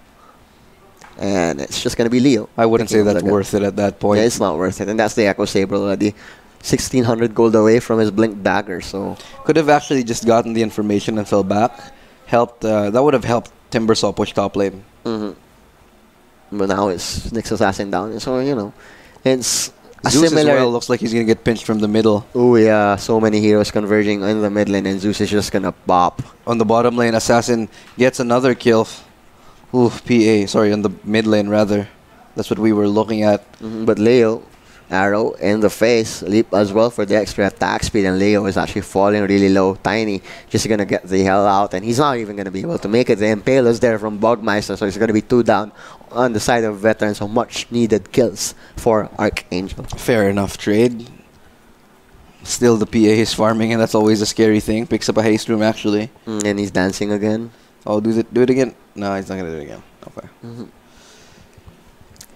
Speaker 2: And it's just gonna be Leo.
Speaker 1: I wouldn't say
Speaker 2: taking
Speaker 1: that's
Speaker 2: the gun.
Speaker 1: worth it at that point.
Speaker 2: Yeah, it's not worth it, and that's the Echo Saber already. 1,600 gold away from his blink dagger. So
Speaker 1: Could have actually just gotten the information and fell back. Helped. That would have helped Timbersaw push top lane.
Speaker 2: but now it's Nyx Assassin down. So it's a
Speaker 1: Zeus
Speaker 2: similar.
Speaker 1: as well looks like he's gonna get pinched from the middle.
Speaker 2: Oh yeah, so many heroes converging in the mid lane, and Zeus is just gonna pop.
Speaker 1: On the bottom lane, Assassin gets another kill. Ooh, PA. Sorry, on the mid lane rather. That's what we were looking at.
Speaker 2: But Leo, arrow in the face, leap as well for the extra attack speed, and Leo is actually falling really low. Tiny just gonna get the hell out, and he's not even gonna be able to make it. The Impale is there from Bogmeister, so he's gonna be 2 down on the side of Veteran. So much needed kills for Arkangel.
Speaker 1: Fair enough trade. Still, the PA is farming, and that's always a scary thing. Picks up a haste room actually.
Speaker 2: And he's dancing again.
Speaker 1: Oh, do it again? No, he's not gonna do it again. Okay.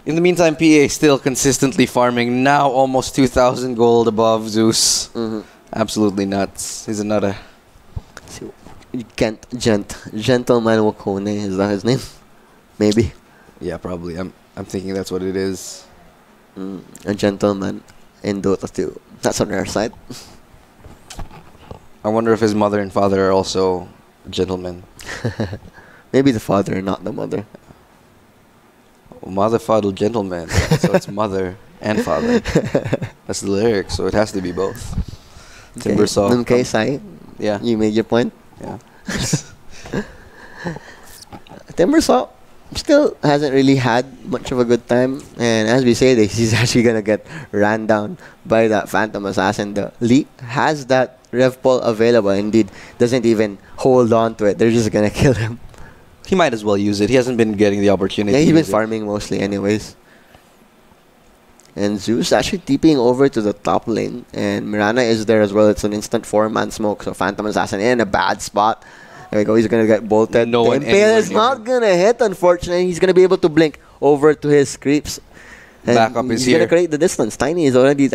Speaker 1: In the meantime, PA still consistently farming. Now almost 2,000 gold above Zeus. Absolutely nuts. He's a nutter.
Speaker 2: Gentleman Wakone, is that his name? Maybe.
Speaker 1: Yeah, probably. I'm thinking that's what it is.
Speaker 2: A gentleman in Dota 2. That's on our side.
Speaker 1: I wonder if his mother and father are also gentlemen.
Speaker 2: Maybe the father, not the mother.
Speaker 1: Mother, father, gentleman. So it's mother and father. That's the lyric, so it has to be both. Timbersaw.
Speaker 2: Okay, Sai.
Speaker 1: Yeah.
Speaker 2: You made your point.
Speaker 1: Yeah.
Speaker 2: Timbersaw still hasn't really had much of a good time, and as we say this, he's actually gonna get ran down by that Phantom Assassin. The Lee has that Rev Ball available, indeed doesn't even hold on to it. They're just gonna kill him.
Speaker 1: He might as well use it. He hasn't been getting the opportunity.
Speaker 2: Yeah, he's
Speaker 1: to
Speaker 2: been
Speaker 1: use it.
Speaker 2: farming mostly anyways. And Zeus actually TPing over to the top lane, and Mirana is there as well. It's an instant 4-man smoke, so Phantom Assassin in a bad spot. There we go, he's gonna get bolted.
Speaker 1: No
Speaker 2: the
Speaker 1: one
Speaker 2: Impale
Speaker 1: anywhere
Speaker 2: is
Speaker 1: near
Speaker 2: not
Speaker 1: him.
Speaker 2: gonna hit, unfortunately. He's gonna be able to blink over to his creeps. And
Speaker 1: Backup is
Speaker 2: he's gonna
Speaker 1: here.
Speaker 2: create the distance. Tiny is already,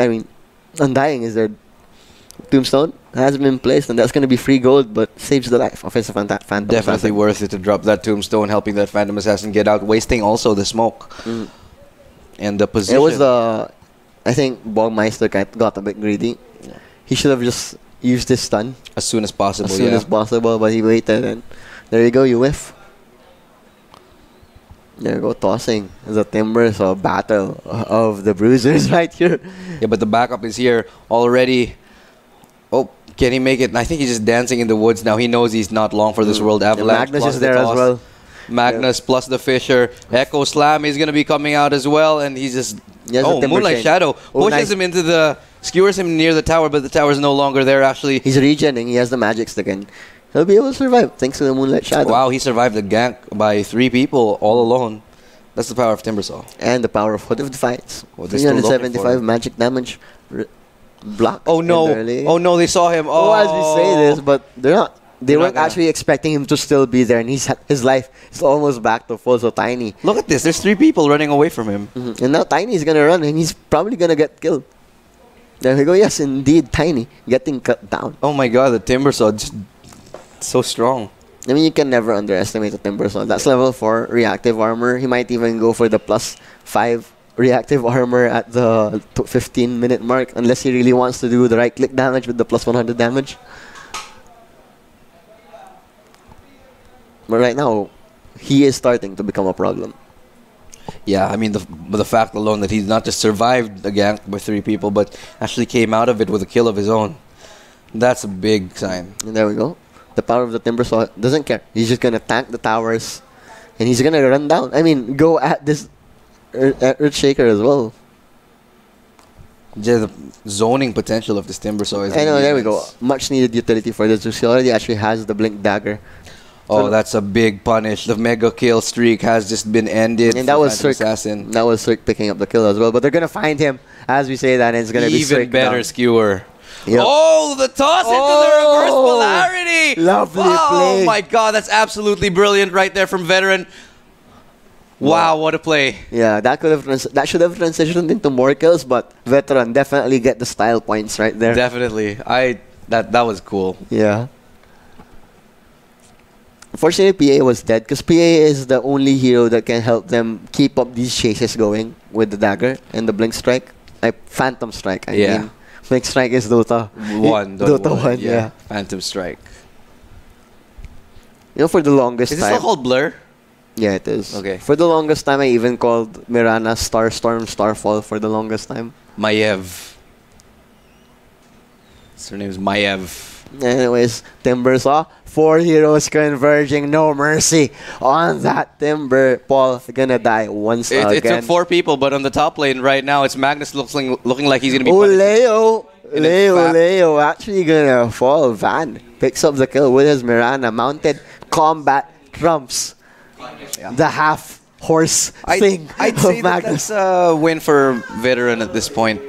Speaker 2: Undying is there. Tombstone has been placed, and that's gonna be free gold, but saves the life of his Phantom
Speaker 1: Definitely
Speaker 2: Assassin.
Speaker 1: worth it to drop that Tombstone, helping that Phantom Assassin get out, wasting also the smoke. And the position.
Speaker 2: It was the, I think Bogmeister got a bit greedy. He should have just used his stun
Speaker 1: as soon as possible.
Speaker 2: as soon as possible, but he waited, and there you go, you whiff. There you go, tossing the timbers of battle of the bruisers right here.
Speaker 1: Yeah, but the backup is here already. Oh, can he make it? I think he's just dancing in the woods now. He knows he's not long for this world. Avalanche
Speaker 2: Magnus
Speaker 1: plus
Speaker 2: is
Speaker 1: the
Speaker 2: there as
Speaker 1: toss.
Speaker 2: well.
Speaker 1: Magnus plus the Fisher. Echo Slam is going to be coming out as well, and he's just...
Speaker 2: He has the timber
Speaker 1: Moonlight
Speaker 2: chain.
Speaker 1: Shadow
Speaker 2: Oh,
Speaker 1: pushes
Speaker 2: nice.
Speaker 1: him into the... Skewers him near the tower, but the tower is no longer there, actually.
Speaker 2: He's regenning. He has the magic stick, and he'll be able to survive thanks to the Moonlight Shadow.
Speaker 1: Wow, he survived the gank by 3 people all alone. That's the power of Timbersaw.
Speaker 2: And the power of Hood of Defiance.
Speaker 1: What they're still looking
Speaker 2: 375
Speaker 1: for.
Speaker 2: magic damage. Block.
Speaker 1: Oh no!
Speaker 2: early.
Speaker 1: Oh no! They saw him.
Speaker 2: Oh, as we say this, but they're not. They
Speaker 1: They're not
Speaker 2: weren't
Speaker 1: gonna-
Speaker 2: actually expecting him to still be there, and his life is almost back to full. So Tiny,
Speaker 1: Look at this. There's 3 people running away from him.
Speaker 2: and now Tiny is gonna run, and he's probably gonna get killed. There we go. Yes, indeed, Tiny getting cut down.
Speaker 1: Oh my god, the Timbersaw just so strong.
Speaker 2: I mean, you can never underestimate the Timbersaw. That's level 4 reactive armor. He might even go for the +5 reactive armor at the 15-minute mark, unless he really wants to do the right click damage with the +100 damage. But right now, he is starting to become a problem.
Speaker 1: Yeah, I mean the fact alone that he's not just survived the gank by 3 people, but actually came out of it with a kill of his own. That's a big sign.
Speaker 2: And there we go. The power of the Timbersaw doesn't care. He's just gonna tank the towers, and he's gonna run down. I mean, go at this Earthshaker as well.
Speaker 1: Just the zoning potential of this Timbersaw is.
Speaker 2: I know. There we go.
Speaker 1: immense.
Speaker 2: Much needed utility for this. He already actually has the blink dagger.
Speaker 1: Oh, that's a big punish. The mega kill streak has just been ended.
Speaker 2: And
Speaker 1: for
Speaker 2: that was
Speaker 1: Phantom
Speaker 2: Cirque.
Speaker 1: Assassin.
Speaker 2: That was Cirque picking up the kill as well. But they're gonna find him as we say that, and it's gonna be
Speaker 1: Even
Speaker 2: Cirque
Speaker 1: better
Speaker 2: down.
Speaker 1: skewer.
Speaker 2: Yep.
Speaker 1: Oh, the toss into the reverse
Speaker 2: Oh,
Speaker 1: polarity.
Speaker 2: lovely
Speaker 1: Oh
Speaker 2: play.
Speaker 1: my god, that's absolutely brilliant right there from Veteran. Wow, what a play.
Speaker 2: Yeah, that should have transitioned into more kills, but Veteran definitely get the style points right there.
Speaker 1: Definitely. That was cool.
Speaker 2: Yeah. Unfortunately, PA was dead because PA is the only hero that can help them keep up these chases going with the dagger and the blink strike. Phantom strike, I
Speaker 1: Yeah.
Speaker 2: mean. Next strike is Dota. Dota 1, yeah.
Speaker 1: Phantom Strike.
Speaker 2: You know, for the longest
Speaker 1: Is it
Speaker 2: time...
Speaker 1: still called Blur?
Speaker 2: Yeah, it is.
Speaker 1: Okay.
Speaker 2: For the longest time, I even called Mirana Starstorm Starfall for the longest time.
Speaker 1: Maiev. Her name's Maiev.
Speaker 2: Anyways, Timbersaw, 4 heroes converging, no mercy on that Timber. Paul gonna die once
Speaker 1: It
Speaker 2: again.
Speaker 1: took 4 people, but on the top lane right now, it's Magnus looking like he's gonna be.
Speaker 2: Oh,
Speaker 1: punished.
Speaker 2: Leo actually gonna fall. Van picks up the kill with his Mirana. Mounted combat trumps the half horse thing
Speaker 1: I'd
Speaker 2: of
Speaker 1: say
Speaker 2: Magnus.
Speaker 1: that's a win for Veteran at this point.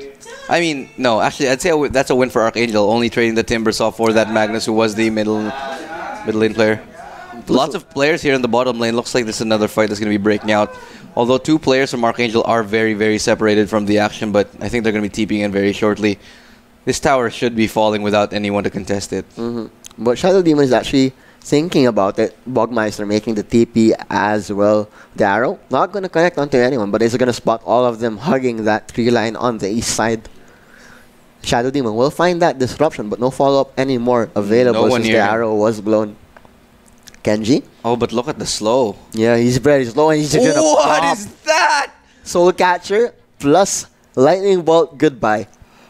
Speaker 1: I mean, no, actually, I'd say that's a win for Arkangel, only trading the Timbersaw for that Magnus, who was the middle lane player. Lots of players here in the bottom lane. Looks like this is another fight that's going to be breaking out. Although 2 players from Arkangel are very, very separated from the action, but I think they're going to be TPing in very shortly. This tower should be falling without anyone to contest it.
Speaker 2: But Shadow Demon is actually thinking about it. Bogmeister making the TP as well. The arrow, not going to connect onto anyone, but is going to spot all of them hugging that tree line on the east side. Shadow Demon will find that disruption, but no follow-up anymore available since the arrow was blown. Kenji?
Speaker 1: Oh, but look at the slow.
Speaker 2: Yeah, he's very slow and he's just gonna
Speaker 1: What
Speaker 2: pop.
Speaker 1: is that?
Speaker 2: Soul Catcher plus Lightning Bolt, goodbye.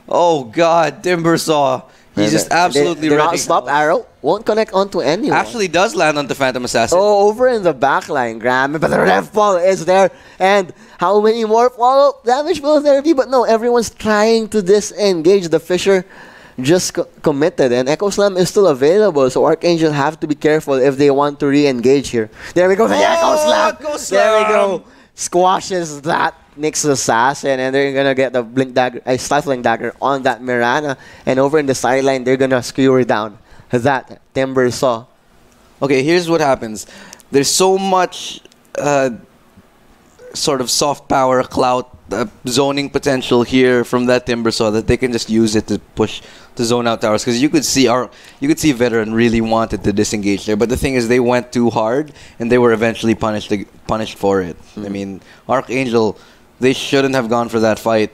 Speaker 1: Oh God, Timbersaw. He's just absolutely
Speaker 2: They
Speaker 1: wrecking.
Speaker 2: not stop arrow, won't connect onto anyone.
Speaker 1: Actually does land on the Phantom Assassin.
Speaker 2: Oh, over in the back line, Graham, but the ref ball is there. And how many more follow? Damage will there be? But no, everyone's trying to disengage. The Fisher just committed, and Echo Slam is still available, so Arkangel have to be careful if they want to re-engage here. There we go, the Echo Slam! There we go. Squashes that Nyx Assassin, and they're gonna get the blink dagger, stifling dagger on that Mirana, and over in the sideline, they're gonna skewer down that Timbersaw.
Speaker 1: Okay, here's what happens. There's so much sort of soft power, clout, zoning potential here from that Timbersaw that they can just use it to push to zone out towers. Because you could see Veteran really wanted to disengage there, but the thing is they went too hard and they were eventually punished for it. I mean, Arkangel, they shouldn't have gone for that fight.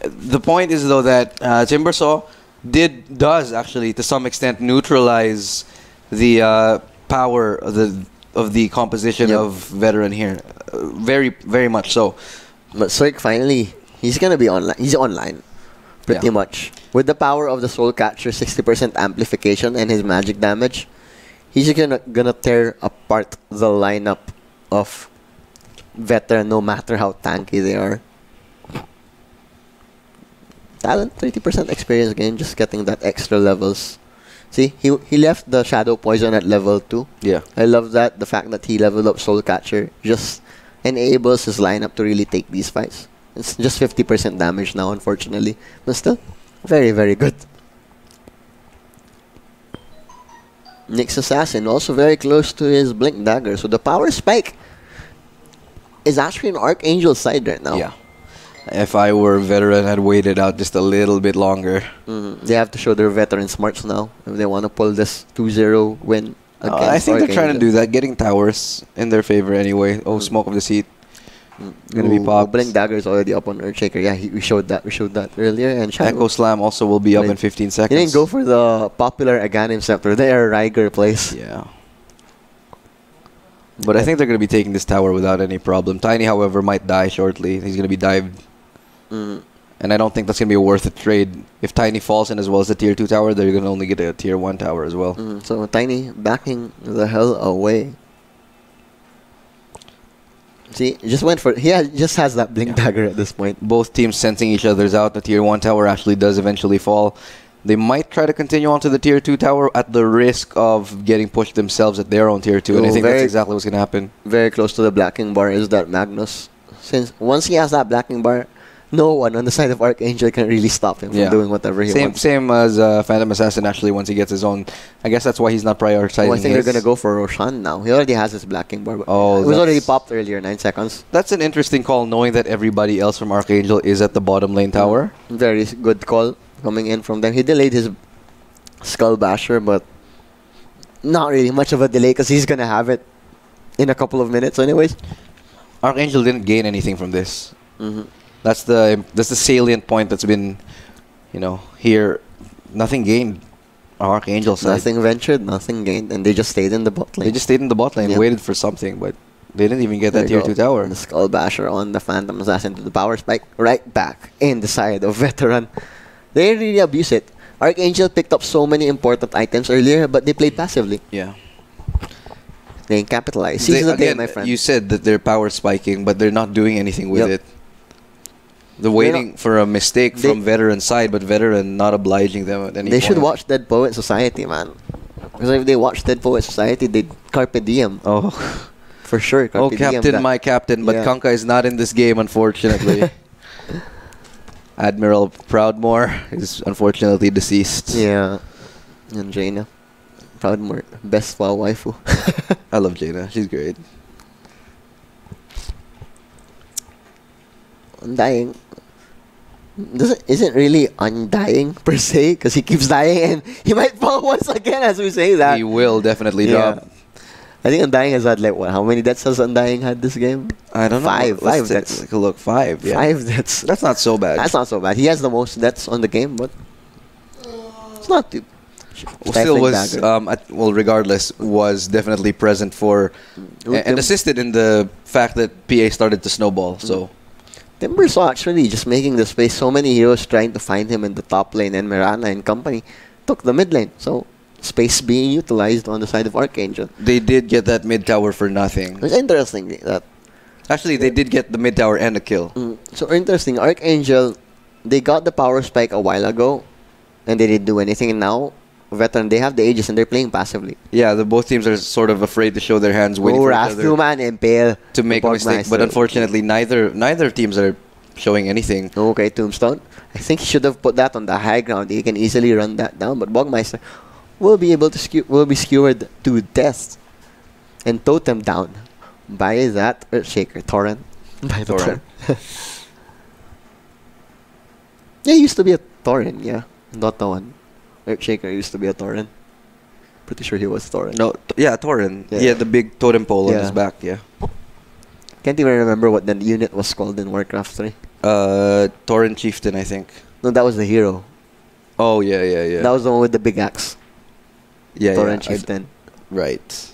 Speaker 1: The point is though that Timbersaw does actually to some extent neutralize the power of the composition of Veteran here, very very much so.
Speaker 2: But Cirque finally, he's gonna be online. He's online, pretty much. With the power of the Soul Catcher, 60% amplification, and his magic damage, he's gonna tear apart the lineup of Veteran, no matter how tanky they are. Talent, 30% experience gain, just getting that extra levels. See, he left the Shadow Poison at level 2.
Speaker 1: Yeah.
Speaker 2: I love that. The fact that he leveled up Soul Catcher just enables his lineup to really take these fights. It's just 50% damage now, unfortunately. But still, very, very good. Nyx Assassin, also very close to his Blink Dagger. So the power spike is actually on Arkangel's side right now.
Speaker 1: Yeah. If I were Veteran, I'd waited out just a little bit longer.
Speaker 2: They have to show their veteran smarts now if they want to pull this 2-0 win against
Speaker 1: I think they're trying to
Speaker 2: Arkangel.
Speaker 1: do that, getting towers in their favor anyway. Oh, Smoke of the Seat. Gonna be popped.
Speaker 2: Blink Dagger is already up on Earthshaker. Yeah, we showed that earlier. And Shadow,
Speaker 1: Echo Slam also will be up in 15
Speaker 2: he
Speaker 1: seconds.
Speaker 2: didn't go for the popular Aghanim Scepter. There, Riger plays.
Speaker 1: Yeah. But I think they're going to be taking this tower without any problem. Tiny, however, might die shortly. He's going to be dived. And I don't think that's going to be a worth it trade. If Tiny falls in as well as the tier 2 tower, they're going to only get a tier 1 tower as well.
Speaker 2: So Tiny backing the hell away. See, he just went for... just has that Blink Dagger at this point.
Speaker 1: Both teams sensing each other's out. The tier 1 tower actually does eventually fall. They might try to continue on to the tier 2 tower at the risk of getting pushed themselves at their own tier 2. And I think that's exactly what's going to happen.
Speaker 2: Very close to the blacking bar is that Magnus. Since once he has that blacking bar, no one on the side of Arkangel can really stop him from doing whatever he wants.
Speaker 1: Same as Phantom Assassin actually once he gets his own. I guess that's why he's not prioritizing
Speaker 2: I think they're going to go for Roshan now. He already has his blacking bar. But
Speaker 1: Oh,
Speaker 2: it was already popped earlier, 9 seconds.
Speaker 1: That's an interesting call, knowing that everybody else from Arkangel is at the bottom lane tower.
Speaker 2: Very good call coming in from them. He delayed his Skull Basher, but not really much of a delay because he's going to have it in a couple of minutes anyways.
Speaker 1: Arkangel didn't gain anything from this. That's the salient point that's been here, nothing gained. Arkangel side.
Speaker 2: Nothing ventured, nothing gained, and they just stayed in the bot lane.
Speaker 1: They just stayed in the bot lane,
Speaker 2: Yep.
Speaker 1: waited for something, but they didn't even get
Speaker 2: There
Speaker 1: that
Speaker 2: you
Speaker 1: tier
Speaker 2: go.
Speaker 1: 2 tower.
Speaker 2: The Skull Basher on the Phantom Assassin to the power spike, right back in the side of Veteran. They really abuse it. Arkangel picked up so many important items earlier, but they played passively.
Speaker 1: Yeah.
Speaker 2: They didn't capitalize. Season of the game, my friend.
Speaker 1: You said that they're power spiking, but they're not doing anything with
Speaker 2: Yep.
Speaker 1: it. They're waiting for a mistake
Speaker 2: they-
Speaker 1: from Veteran side, but Veteran not obliging them at any
Speaker 2: They
Speaker 1: point.
Speaker 2: should watch Dead Poet Society, man. Because if they watch Dead Poet Society, they'd carpe diem.
Speaker 1: Oh,
Speaker 2: For sure, carpe
Speaker 1: oh,
Speaker 2: diem.
Speaker 1: captain,
Speaker 2: that.
Speaker 1: my captain, but
Speaker 2: Yeah.
Speaker 1: Kanka is not in this game, unfortunately. Admiral Proudmore is unfortunately deceased.
Speaker 2: Yeah. And Jaina. Proudmore. Best WoW waifu.
Speaker 1: I love Jaina. She's great.
Speaker 2: Undying. Isn't really undying per se, because he keeps dying and he might fall once again as we say that.
Speaker 1: He will definitely
Speaker 2: Yeah.
Speaker 1: drop.
Speaker 2: I think Undying has had like what? How many deaths has Undying had this game?
Speaker 1: I don't know.
Speaker 2: Five.
Speaker 1: Let's
Speaker 2: Five
Speaker 1: take
Speaker 2: deaths.
Speaker 1: a look. 5. Yeah.
Speaker 2: 5 deaths.
Speaker 1: That's not so bad.
Speaker 2: That's not so bad. He has the most deaths on the game, but it's not too.
Speaker 1: Still was regardless, was definitely present for and assisted in the fact that PA started to snowball. So
Speaker 2: Timber saw actually just making the space. So many heroes trying to find him in the top lane, and Mirana and company took the mid lane. So space being utilized on the side of Arkangel.
Speaker 1: they did get that mid tower for nothing.
Speaker 2: It's interesting that
Speaker 1: Actually, they did get the mid tower and a kill.
Speaker 2: so interesting. Arkangel, they got the power spike a while ago, and they didn't do anything. And now, Veteran, they have the Aegis and they're playing passively.
Speaker 1: Yeah, both teams are sort of afraid to show their hands, waiting for each other
Speaker 2: Rastuman, Impale,
Speaker 1: to make a mistake. But unfortunately, neither teams are showing anything.
Speaker 2: Okay, Tombstone. I think he should have put that on the high ground. He can easily run that down, but Bogmeister will be able to skewered to death and totem down by that Earthshaker Torrent. By the
Speaker 1: Torrent.
Speaker 2: Yeah, he used to be a Torrent. Yeah, Dota 1. Earthshaker used to be a Torrent. Pretty sure he was Torrent.
Speaker 1: No, Torin.
Speaker 2: Yeah.
Speaker 1: Yeah, the big totem pole on
Speaker 2: Yeah.
Speaker 1: his back. Yeah.
Speaker 2: Can't even remember what the unit was called in Warcraft 3.
Speaker 1: Torin Chieftain, I think.
Speaker 2: No, that was the hero.
Speaker 1: Oh yeah.
Speaker 2: That was the one with the big axe.
Speaker 1: yeah,
Speaker 2: Torrent
Speaker 1: yeah.
Speaker 2: Chieftain.
Speaker 1: Right.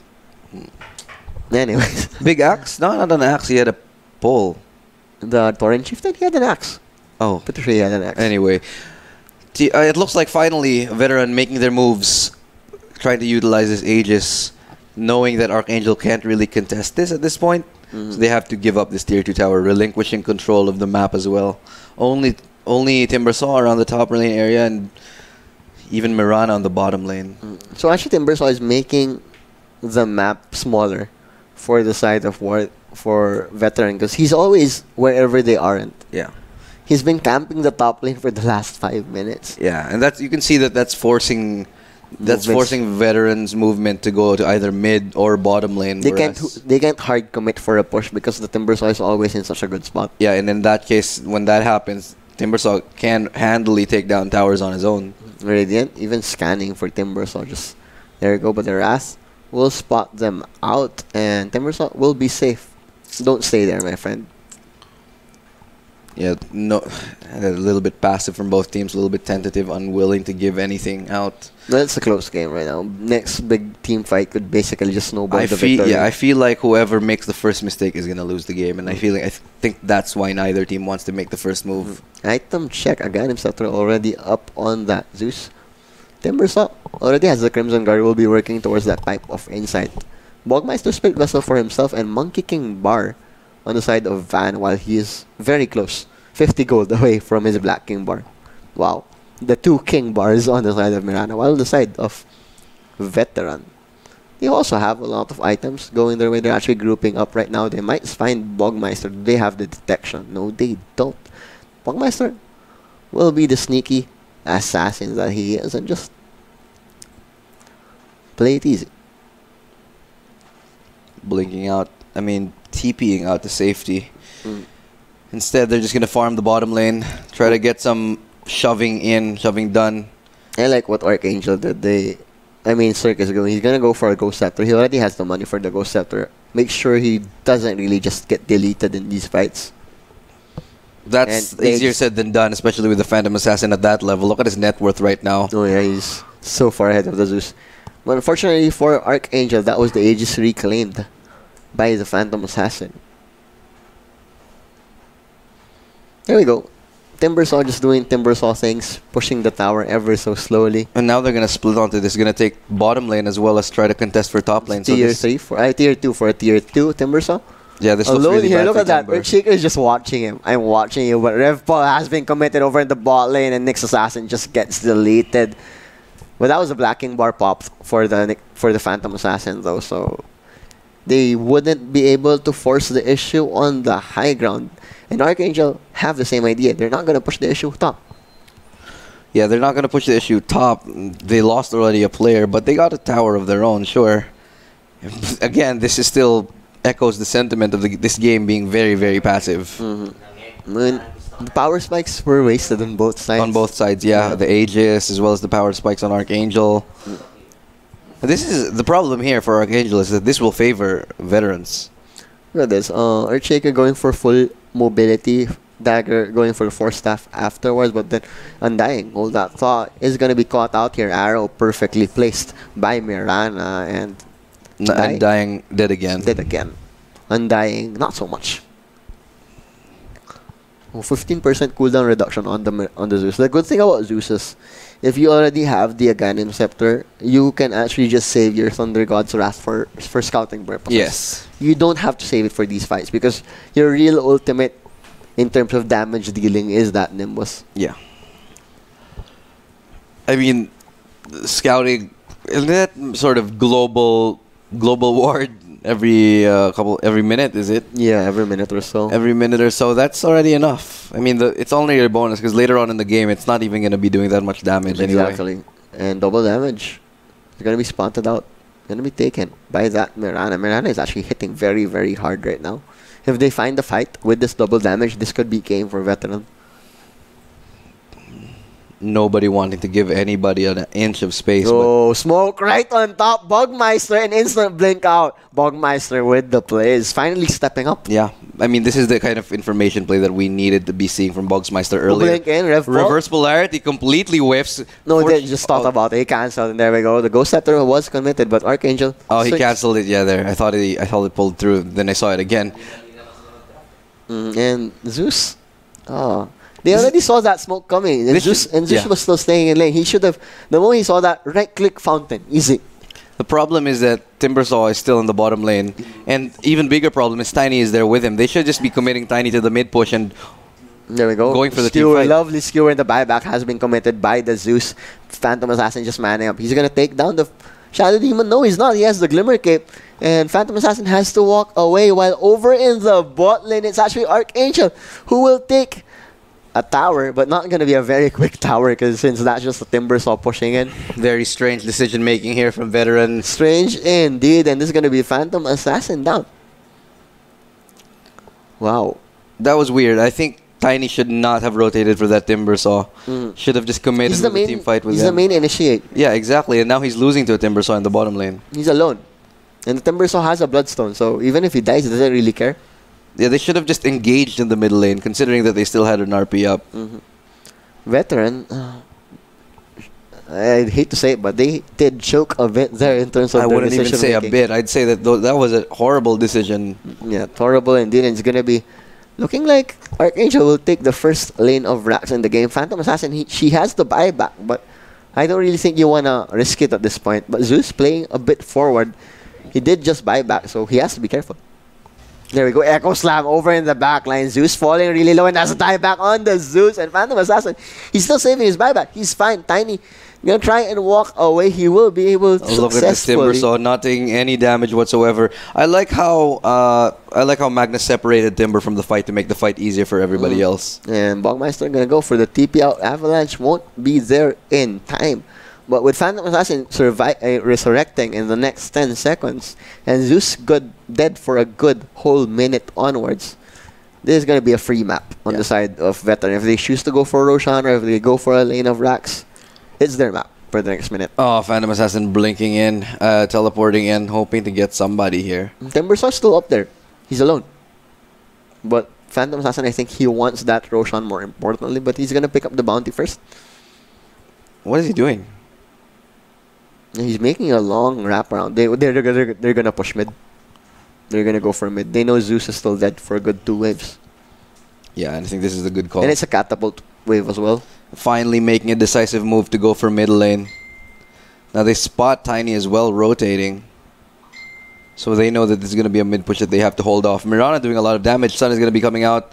Speaker 2: Anyways,
Speaker 1: Big axe? No, not an axe. He had a pole.
Speaker 2: the Torrent Chieftain, he had an axe.
Speaker 1: Oh.
Speaker 2: Pretty sure he had an axe.
Speaker 1: Anyway, it looks like finally Veteran making their moves, trying to utilize his Aegis, knowing that Arkangel can't really contest this at this point. So they have to give up this tier 2 tower, relinquishing control of the map as well. Only Timbersaw around the top lane area, and even Mirana on the bottom lane.
Speaker 2: So actually, Timbersaw is making the map smaller for the side of war for Veteran, because he's always wherever they aren't.
Speaker 1: Yeah.
Speaker 2: He's been camping the top lane for the last 5 minutes.
Speaker 1: Yeah, and you can see that's forcing
Speaker 2: Movements.
Speaker 1: Veterans' movement to go to either mid or bottom lane.
Speaker 2: They
Speaker 1: whereas-
Speaker 2: can't hard commit for a push because the Timbersaw is always in such a good spot.
Speaker 1: Yeah, and in that case, when that happens, Timbersaw can handily take down towers on his own.
Speaker 2: Radiant, even scanning for Timbersaw, just there you go. But the Wrath will spot them out, and Timbersaw will be safe. Don't stay there, my friend.
Speaker 1: Yeah, no, a little bit passive from both teams, a little bit tentative, unwilling to give anything out.
Speaker 2: That's a close game right now. Next big team fight could basically just snowball the victory.
Speaker 1: I feel like whoever makes the first mistake is gonna lose the game, and I think that's why neither team wants to make the first move.
Speaker 2: Item check again. Scepter already up on that Zeus. Timbersaw already has the Crimson Guard. Will be working towards that type of insight. Bogmeister split vessel for himself, and Monkey King Bar on the side of Van while he is very close, 50 gold away from his Black King Bar. Wow, the 2 King Bars on the side of Mirana, while on the side of Veteran, they also have a lot of items going their way. They're actually grouping up right now. They might find Bogmeister. Do they have the detection? No, they don't. Bogmeister will be the sneaky assassin that he is and just play it easy.
Speaker 1: Blinking out, TPing out to safety. Instead, they're just gonna farm the bottom lane, try to get some shoving done.
Speaker 2: I like what Arkangel did. Cirque is going. He's gonna go for a Ghost Scepter. He already has the money for the Ghost Scepter. Make sure he doesn't really just get deleted in these fights.
Speaker 1: That's
Speaker 2: And they
Speaker 1: easier
Speaker 2: just-
Speaker 1: said than done, especially with the Phantom Assassin at that level. Look at his net worth right now.
Speaker 2: Oh yeah, he's so far ahead of the Zeus. But unfortunately for Archangel, that was the Aegis reclaimed by the Phantom Assassin. There we go. Timbersaw just doing Timbersaw things, pushing the tower ever so slowly.
Speaker 1: And now they're gonna split onto this. Gonna take bottom lane as well as try to contest for top lane. So
Speaker 2: Tier
Speaker 1: this,
Speaker 2: 3 for Tier 2 for a Tier 2 Timbersaw.
Speaker 1: yeah, this looks
Speaker 2: Alone
Speaker 1: really
Speaker 2: here,
Speaker 1: bad
Speaker 2: look
Speaker 1: for
Speaker 2: at that.
Speaker 1: Timber.
Speaker 2: Earthshaker is just watching him. I'm watching you, but Rev Paul has been committed over in the bot lane, and Nyx Assassin just gets deleted. But that was a blacking bar pop for the Phantom Assassin though, so they wouldn't be able to force the issue on the high ground. And Archangel have the same idea. They're not gonna push the issue top.
Speaker 1: Yeah, they're not gonna push the issue top. They lost already a player, but they got a tower of their own, sure. Again, this is still echoes the sentiment of this game being very, very passive.
Speaker 2: The power spikes were wasted on both sides.
Speaker 1: On both sides, yeah. The Aegis as well as the power spikes on Archangel. This is the problem here for Archangel is that this will favor veterans.
Speaker 2: Look at this. Earthshaker going for full mobility. Dagger going for the Force Staff afterwards, but then Undying, hold that thought, is going to be caught out here. Arrow perfectly placed by Mirana, and
Speaker 1: Undying dead again.
Speaker 2: Dead again. Undying, not so much. 15% cooldown reduction on the Zeus. The good thing about Zeus is, if you already have the Aghanim Scepter, you can actually just save your Thunder God's Wrath for scouting purposes.
Speaker 1: Yes.
Speaker 2: You don't have to save it for these fights because your real ultimate in terms of damage dealing is that Nimbus.
Speaker 1: Yeah. I mean, scouting, isn't that sort of global ward every minute, is it?
Speaker 2: Yeah, every minute or so.
Speaker 1: Every minute or so, that's already enough. I mean, it's only a bonus because later on in the game, it's not even going to be doing that much damage anyway.
Speaker 2: Exactly. And double damage. It's going to be spotted out. Going to be taken by that Mirana. Mirana is actually hitting very, very hard right now. If they find the fight with this double damage, this could be game for Veteran.
Speaker 1: Nobody wanting to give anybody an inch of space.
Speaker 2: Oh, smoke right on top. Bogmeister and instant blink out. Bogmeister with the plays. Finally stepping up.
Speaker 1: Yeah. I mean, this is the kind of information play that we needed to be seeing from Bogsmeister earlier.
Speaker 2: Blink in,
Speaker 1: Reverse polarity completely whiffs.
Speaker 2: No, they just thought about it. He cancelled, and there we go. The Ghost Scepter was committed, but Archangel...
Speaker 1: Oh, he cancelled it. Yeah, there. I thought it pulled through. Then I saw it again.
Speaker 2: And Zeus... Oh... They already saw that smoke coming. And Zeus was still staying in lane. He should have... The moment he saw that, right-click fountain. Easy.
Speaker 1: The problem is that Timbersaw is still in the bottom lane. And even bigger problem is Tiny is there with him. They should just be committing Tiny to the mid push and...
Speaker 2: There we go.
Speaker 1: Going for the team
Speaker 2: skewer,
Speaker 1: fight.
Speaker 2: lovely skewer in the buyback has been committed by the Zeus. Phantom Assassin just manning up. He's going to take down the Shadow Demon. No, he's not. He has the Glimmer Cape. And Phantom Assassin has to walk away while over in the bot lane, it's actually Archangel who will take a tower, but not going to be a very quick tower because since that's just a Timbersaw pushing in.
Speaker 1: Very strange decision making here from veteran.
Speaker 2: Strange indeed, and this is going to be Phantom Assassin down. Wow.
Speaker 1: That was weird. I think Tiny should not have rotated for that Timbersaw. Should have just committed to the team fight with him.
Speaker 2: He's the main initiate.
Speaker 1: Yeah, exactly. And now he's losing to a Timbersaw in the bottom lane.
Speaker 2: He's alone. And the Timbersaw has a Bloodstone, so even if he dies, he doesn't really care.
Speaker 1: Yeah, they should have just engaged in the middle lane, considering that they still had an RP up.
Speaker 2: Veteran, I hate to say it, but they did choke a bit there in terms of
Speaker 1: I
Speaker 2: their
Speaker 1: wouldn't even say a
Speaker 2: decision-making.
Speaker 1: bit. I'd say that that was a horrible decision.
Speaker 2: Yeah, horrible indeed. And it's going to be looking like Archangel will take the first lane of Rax in the game. Phantom Assassin, she has the buyback, but I don't really think you want to risk it at this point. But Zeus playing a bit forward. He did just buy back, so he has to be careful. There we go. Echo Slam over in the back line. Zeus falling really low, and that's a dieback on the Zeus. And Phantom Assassin, he's still saving his buyback. He's fine. Tiny gonna try and walk away. He will be able to
Speaker 1: Look at this Timbersaw not taking any damage whatsoever. I like how Magnus separated Timber from the fight to make the fight easier for everybody else.
Speaker 2: And Bogmeister gonna go for the TP out. Avalanche won't be there in time. But with Phantom Assassin resurrecting in the next 10 seconds, and Zeus dead for a good whole minute onwards, this is going to be a free map on the side of Veteran. If they choose to go for Roshan or if they go for a lane of Rax, it's their map for the next minute.
Speaker 1: Oh, Phantom Assassin blinking in, teleporting in, hoping to get somebody here.
Speaker 2: Timbersaw's still up there. He's alone. But Phantom Assassin, I think he wants that Roshan more importantly, but he's gonna pick up the bounty first.
Speaker 1: What is he doing?
Speaker 2: He's making a long wraparound. They're gonna push mid. They're gonna go for mid. They know Zeus is still dead for a good 2 waves.
Speaker 1: Yeah, and I think this is a good call.
Speaker 2: And it's a catapult wave as well.
Speaker 1: Finally making a decisive move to go for middle lane. Now they spot Tiny as well rotating. So they know that this is going to be a mid push that they have to hold off. Mirana doing a lot of damage. Sun is going to be coming out.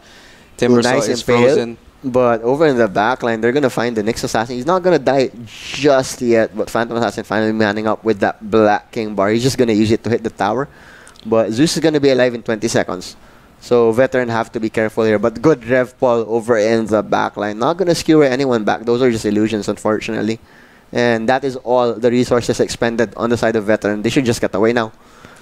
Speaker 1: Timbersaw is frozen.
Speaker 2: But over in the back line, they're going to find the next assassin. He's not going to die just yet. But Phantom Assassin finally manning up with that Black King bar. He's just going to use it to hit the tower. But Zeus is going to be alive in 20 seconds. So Veteran have to be careful here. But good rev pull over in the back line. Not going to skewer anyone back. Those are just illusions, unfortunately. And that is all the resources expended on the side of Veteran. They should just get away now.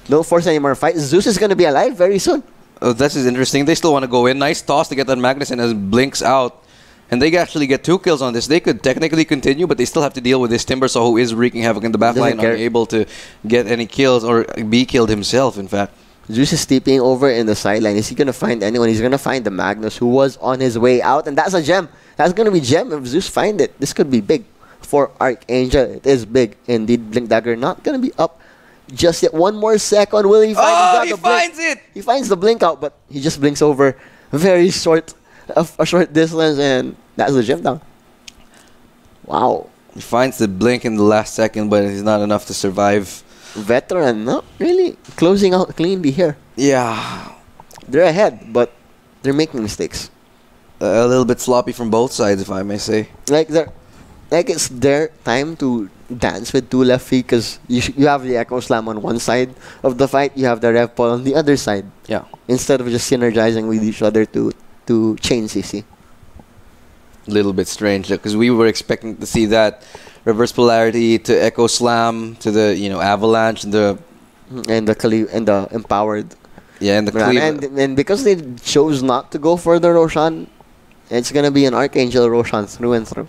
Speaker 2: Don't force any more fights. Zeus is going to be alive very soon.
Speaker 1: Oh, this is interesting. They still want to go in. Nice toss to get that Magnuson as blinks out. And they actually get 2 kills on this. They could technically continue, but they still have to deal with this Timbersaw who is wreaking havoc in the backline, unable to get any kills or be killed himself, in fact.
Speaker 2: Zeus is steeping over in the sideline. Is he going to find anyone? He's going to find the Magnus who was on his way out. And that's a gem. That's going to be gem if Zeus find it. This could be big for Arkangel. It is big. Indeed, Blink Dagger not going to be up just yet. 1 more second. Will he find
Speaker 1: it? Oh, he finds it!
Speaker 2: He finds the blink out, but he just blinks over very short, a short distance, and that's the gem down. Wow.
Speaker 1: He finds the blink in the last second, but it's not enough to survive.
Speaker 2: Veteran, not really closing out cleanly here.
Speaker 1: Yeah.
Speaker 2: They're ahead, but they're making mistakes.
Speaker 1: A little bit sloppy from both sides, if I may say.
Speaker 2: Like it's their time to dance with 2 left feet, because you have the Echo Slam on one side of the fight, you have the Rev Pull on the other side.
Speaker 1: Yeah.
Speaker 2: Instead of just synergizing with each other to chain CC.
Speaker 1: Little bit strange, because we were expecting to see that reverse polarity to Echo Slam to the Avalanche and the empowered. Yeah, and the Cleave.
Speaker 2: And because they chose not to go for the Roshan, it's gonna be an Arkangel Roshan through and through.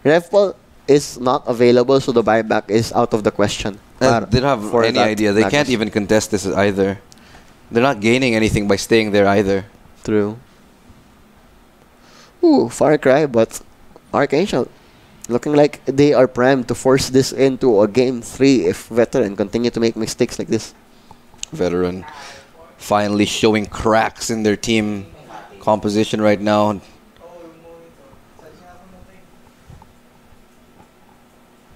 Speaker 2: Rev Pull is not available, so the buyback is out of the question.
Speaker 1: They don't have any idea. They can't even contest this either. They're not gaining anything by staying there either.
Speaker 2: True. Ooh, Far Cry, but Arkangel looking like they are primed to force this into a game 3 if Veteran continue to make mistakes like this.
Speaker 1: Veteran finally showing cracks in their team composition right now.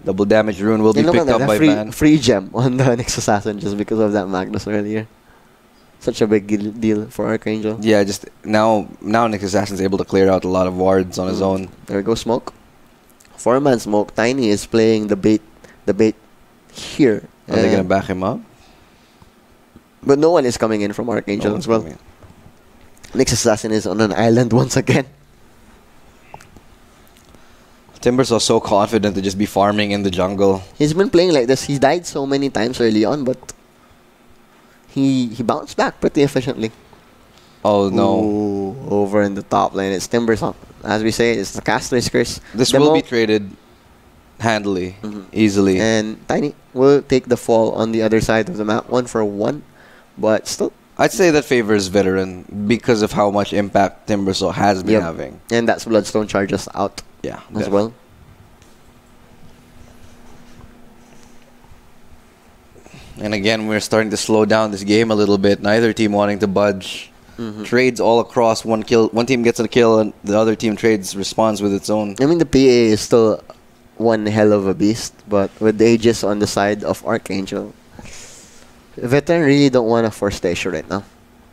Speaker 1: Double damage rune will be picked up by Van.
Speaker 2: Free gem on the next assassin just because of that Magnus earlier. Such a big deal for Arkangel.
Speaker 1: Yeah, just now Next Assassin's able to clear out a lot of wards on his own.
Speaker 2: There we go, smoke. 4-man smoke. Tiny is playing the bait here.
Speaker 1: Are they gonna back him up?
Speaker 2: But no one is coming in from Arkangel as well. Next Assassin is on an island once again.
Speaker 1: Timbers are so confident to just be farming in the jungle.
Speaker 2: He's been playing like this. He died so many times early on, but he bounced back pretty efficiently.
Speaker 1: Oh no.
Speaker 2: Ooh, over in the top lane. It's Timbers. As we say, it's the caster's curse.
Speaker 1: This will be traded handily, easily.
Speaker 2: And Tiny will take the fall on the other side of the map. 1-for-1. But still,
Speaker 1: I'd say that favors Veteran because of how much impact Timbersaw has been having.
Speaker 2: And that's Bloodstone charges out as well.
Speaker 1: And again, we're starting to slow down this game a little bit. Neither team wanting to budge. Trades all across. One team gets a kill and the other team responds with its own.
Speaker 2: I mean, the PA is still one hell of a beast, but with the Aegis on the side of Arkangel, Veteran really don't want to force the issue right now.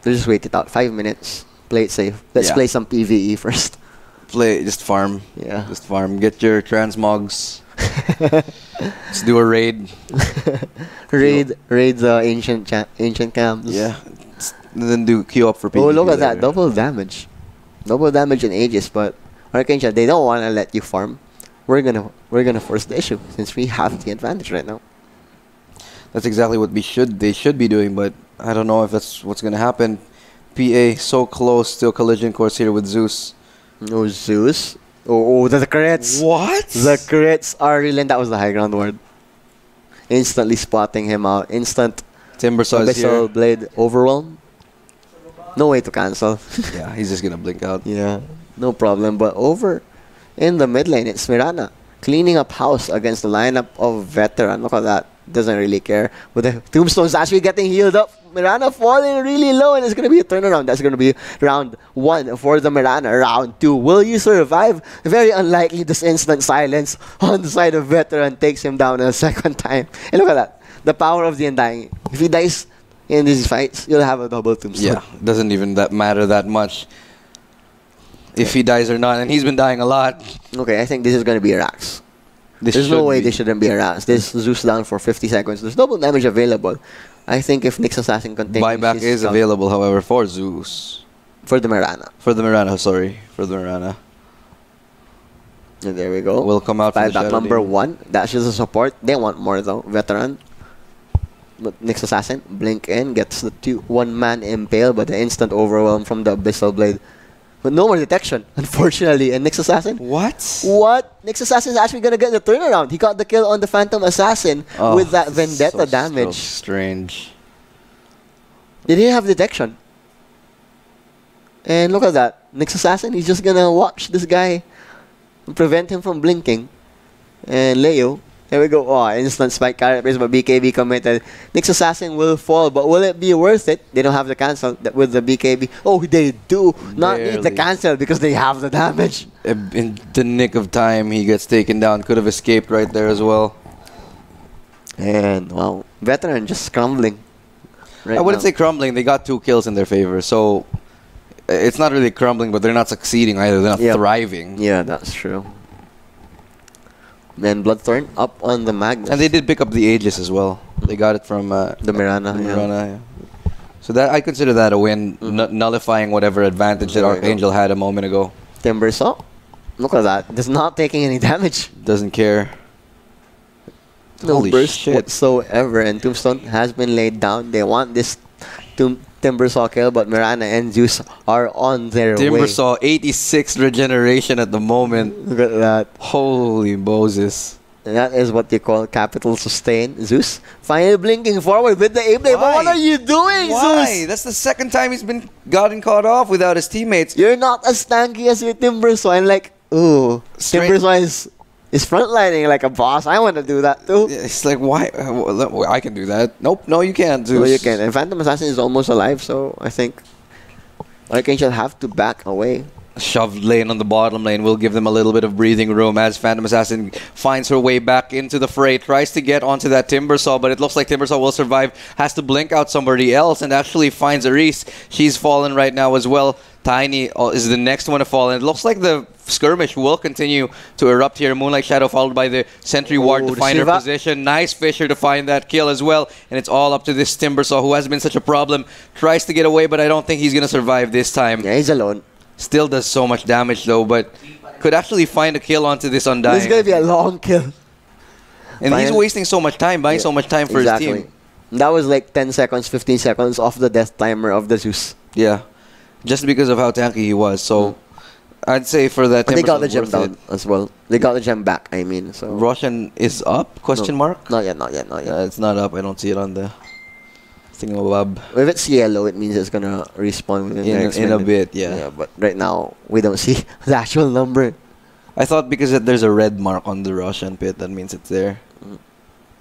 Speaker 2: They just wait it out. 5 minutes. Play it safe. Let's play some PvE first.
Speaker 1: Just farm.
Speaker 2: Yeah.
Speaker 1: Just farm. Get your transmogs. Let's do a raid.
Speaker 2: raid the ancient camps.
Speaker 1: Yeah. And then do queue up for PvP.
Speaker 2: Oh, look at that. Double damage. Double damage in Aegis, but Arkangel, they don't want to let you farm. We're gonna force the issue since we have the advantage right now.
Speaker 1: That's exactly what they should be doing, but I don't know if that's what's gonna happen. PA so close to a collision course here with Zeus.
Speaker 2: No Zeus. Oh, the crits.
Speaker 1: What?
Speaker 2: The crits are real, and that was the high ground ward. Instantly spotting him out. Instant
Speaker 1: Timbersaw is here.
Speaker 2: Blade overwhelm. No way to cancel.
Speaker 1: Yeah, he's just gonna blink out.
Speaker 2: Yeah, no problem. But over in the mid lane, it's Mirana cleaning up house against the lineup of Veteran. Look at that. Doesn't really care. But the Tombstone's actually getting healed up. Mirana falling really low, and it's going to be a turnaround. That's going to be round 1 for the Mirana. Round 2. Will you survive? Very unlikely. This instant silence on the side of Veteran takes him down a second time. And look at that. The power of the Undying. If he dies in these fights, you'll have a double Tombstone.
Speaker 1: Yeah, doesn't even matter that much if he dies or not. And he's been dying a lot.
Speaker 2: Okay, I think this is going to be a Rax. There's no way they shouldn't be a Rax. This Zeus down for 50 seconds. There's double damage available. I think if Nyx Assassin continues...
Speaker 1: Buyback is available, however, for Zeus.
Speaker 2: For the Mirana.
Speaker 1: For the Mirana, sorry. For the Mirana.
Speaker 2: And there we go.
Speaker 1: Will come out for the
Speaker 2: Buyback number 1. That's just a support. They want more though. Veteran. But Nyx Assassin, blink in, gets the 1-man impale, but the instant overwhelm from the Abyssal Blade. But no more detection, unfortunately. And Nyx Assassin?
Speaker 1: What?
Speaker 2: Nyx Assassin is actually going to get the turnaround. He got the kill on the Phantom Assassin with that Vendetta damage.
Speaker 1: So strange.
Speaker 2: They didn't have detection. And look at that. Nyx Assassin, he's just going to watch this guy and prevent him from blinking. And Leo, there we go. Oh, instant spike carry plays, but BKB committed. Nyx Assassin will fall, but will it be worth it? They don't have the cancel with the BKB. Oh, they do not need the cancel because they have the damage.
Speaker 1: In the nick of time, he gets taken down. Could have escaped right there as well.
Speaker 2: And, wow, Veteran just crumbling.
Speaker 1: I wouldn't say crumbling. They got 2 kills in their favor, so it's not really crumbling, but they're not succeeding either. They're not thriving.
Speaker 2: Yeah, that's true. Then Bloodthorn up on the Magnus.
Speaker 1: And they did pick up the Aegis as well. They got it from
Speaker 2: the Mirana.
Speaker 1: Yeah. So that I consider that a win, nullifying whatever advantage that Arkangel had a moment ago.
Speaker 2: Timbersaw, look at that. Just not taking any damage.
Speaker 1: Doesn't care.
Speaker 2: No burst whatsoever. And Tombstone has been laid down. They want this Timbersaw kill, but Mirana and Zeus are on their way.
Speaker 1: Timbersaw, 86 regeneration at the moment.
Speaker 2: Look at that.
Speaker 1: Holy Moses.
Speaker 2: And that is what they call capital sustain. Zeus finally blinking forward with the A-Blade. But what are you doing, Zeus?
Speaker 1: That's the second time he's gotten caught off without his teammates.
Speaker 2: You're not as tanky as your Timbersaw. And like, ooh, Timbersaw is frontlining like a boss. I want to do that too.
Speaker 1: It's like, why? I can do that. Nope, no, you can't. Zeus.
Speaker 2: No, you can't. And Phantom Assassin is almost alive, so I think Arkangel have to back away.
Speaker 1: Shoved lane on the bottom lane will give them a little bit of breathing room as Phantom Assassin finds her way back into the fray, tries to get onto that Timbersaw, but it looks like Timbersaw will survive, has to blink out somebody else, and actually finds Aris. She's fallen right now as well. Tiny is the next one to fall, and it looks like the skirmish will continue to erupt here. Moonlight Shadow followed by the Sentry Ward to find her position. Nice Fisher to find that kill as well, and it's all up to this Timbersaw who has been such a problem. Tries to get away, but I don't think he's going to survive this time.
Speaker 2: Yeah, he's alone.
Speaker 1: Still does so much damage though, but could actually find a kill onto this Undying.
Speaker 2: This is going to be a long kill.
Speaker 1: And he's wasting so much time, buying so much time for his team.
Speaker 2: That was like 10 seconds, 15 seconds off the death timer of the Zeus.
Speaker 1: Yeah. Just because of how tanky he was. So I'd say for that,
Speaker 2: they got the gem down as well. They got the gem back, I mean. So
Speaker 1: Roshan is up? Question mark?
Speaker 2: Not yet.
Speaker 1: It's not up. I don't see it on the thingamabab.
Speaker 2: If it's yellow, it means it's gonna respawn
Speaker 1: in a bit, yeah.
Speaker 2: But right now, we don't see the actual number.
Speaker 1: I thought because there's a red mark on the Roshan pit, that means it's there.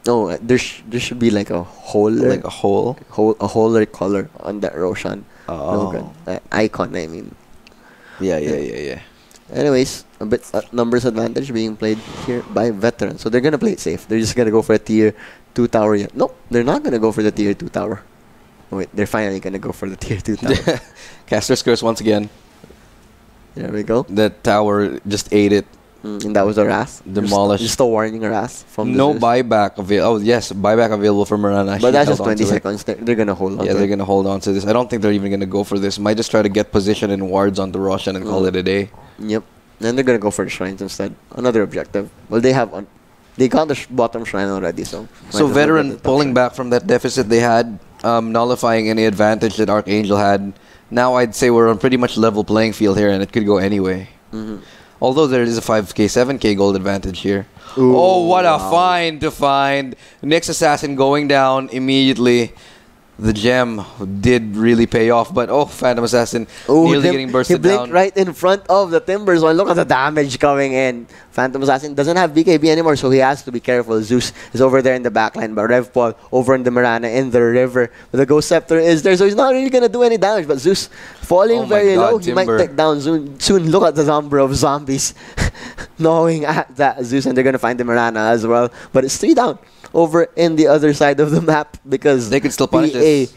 Speaker 2: No, there should be like a hole.
Speaker 1: Like a hole?
Speaker 2: A hole or color on that Roshan.
Speaker 1: Oh.
Speaker 2: Icon, I mean.
Speaker 1: Yeah.
Speaker 2: Anyways, a bit numbers advantage being played here by Veterans. So they're gonna play it safe. They're just gonna go for a tier 2 tower yet. Nope, they're not gonna go for the tier 2 tower. Oh, wait, they're finally gonna go for the tier 2 tower.
Speaker 1: Caster's Curse once again.
Speaker 2: There we go.
Speaker 1: That tower just ate it.
Speaker 2: And that was a Wrath.
Speaker 1: Demolished.
Speaker 2: Just a warning Wrath from
Speaker 1: no buyback available. Oh yes, buyback available for Mirana.
Speaker 2: But that's just 20 seconds. They're gonna hold on.
Speaker 1: Yeah, they're gonna hold on to this. I don't think they're even gonna go for this. Might just try to get position and wards on the Roshan and call it a day.
Speaker 2: Yep. And they're gonna go for the shrines instead. Another objective. Well, they got the bottom shrine already, so.
Speaker 1: Veteran pulling back from that deficit they had, nullifying any advantage that Arkangel had. Now I'd say we're on pretty much level playing field here, and it could go anyway. Although there is a 5k, 7k gold advantage here. Ooh, oh, what a find to find. Nyx Assassin going down immediately. the gem did really pay off, but Phantom Assassin nearly getting bursted
Speaker 2: he blinked
Speaker 1: down.
Speaker 2: right in front of the Timbers. One. Look at the damage coming in. Phantom Assassin doesn't have BKB anymore, so he has to be careful. Zeus is over there in the backline, but Rev Paul over in the Mirana in the river. But the Ghost Scepter is there, so he's not really gonna do any damage. But Zeus falling very low. He might take down soon. Look at the number of zombies gnawing at that Zeus, and they're gonna find the Mirana as well. But it's 3 down over in the other side of the map because
Speaker 1: they could still punish this.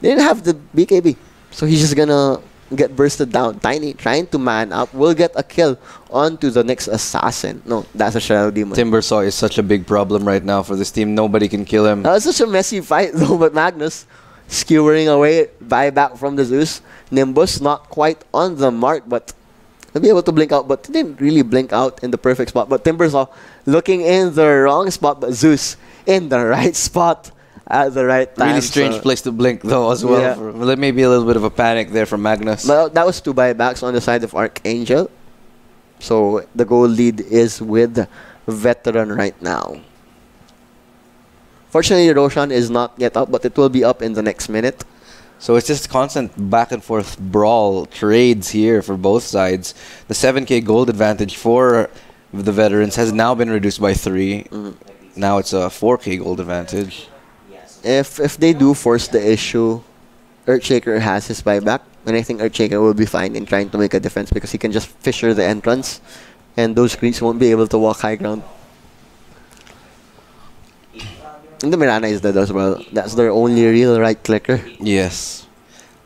Speaker 2: They didn't have the BKB, so he's just gonna get bursted down. Tiny trying to man up will get a kill onto the next assassin. No, that's a Shadow Demon.
Speaker 1: Timbersaw is such a big problem right now for this team. Nobody can kill him.
Speaker 2: That was such a messy fight though, but Magnus skewering away, buyback from the Zeus. Nimbus not quite on the mark, but he'll be able to blink out, but he didn't really blink out in the perfect spot. But Timbersaw looking in the wrong spot, but Zeus in the right spot at the right time.
Speaker 1: Really strange place to blink though as well.
Speaker 2: Yeah.
Speaker 1: Maybe a little bit of a panic there from Magnus.
Speaker 2: But that was 2 buybacks on the side of Arkangel. So the goal lead is with Veteran right now. Fortunately, Roshan is not yet up, but it will be up in the next minute.
Speaker 1: So it's just constant back and forth brawl trades here for both sides. The 7k gold advantage for the veterans has now been reduced by 3. Now it's a 4k gold advantage.
Speaker 2: If they do force the issue, Earthshaker has his buyback, and I think Earthshaker will be fine in trying to make a defense because he can just fisher the entrance, and those creeps won't be able to walk high ground. And the Mirana is dead as well. That's their only real right clicker.
Speaker 1: Yes.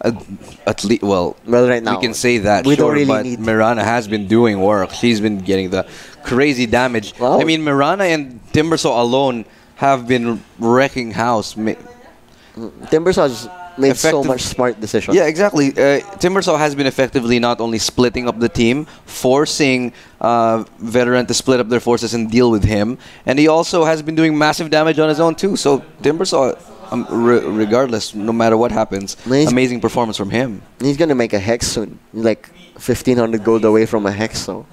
Speaker 1: At least, well,
Speaker 2: right now
Speaker 1: we can say that,
Speaker 2: we
Speaker 1: sure,
Speaker 2: don't really
Speaker 1: but
Speaker 2: need
Speaker 1: Mirana has been doing work. She's been getting the crazy damage.
Speaker 2: Wow.
Speaker 1: I mean, Mirana and Timbersaw alone have been wrecking house.
Speaker 2: Timbersaw has made so much smart decisions.
Speaker 1: Yeah, exactly. Timbersaw has been effectively not only splitting up the team, forcing Veteran to split up their forces and deal with him, and he also has been doing massive damage on his own too. So Timbersaw, regardless, no matter what happens, amazing performance from him.
Speaker 2: He's gonna make a hex soon. He's like 1,500 gold away from a hex, so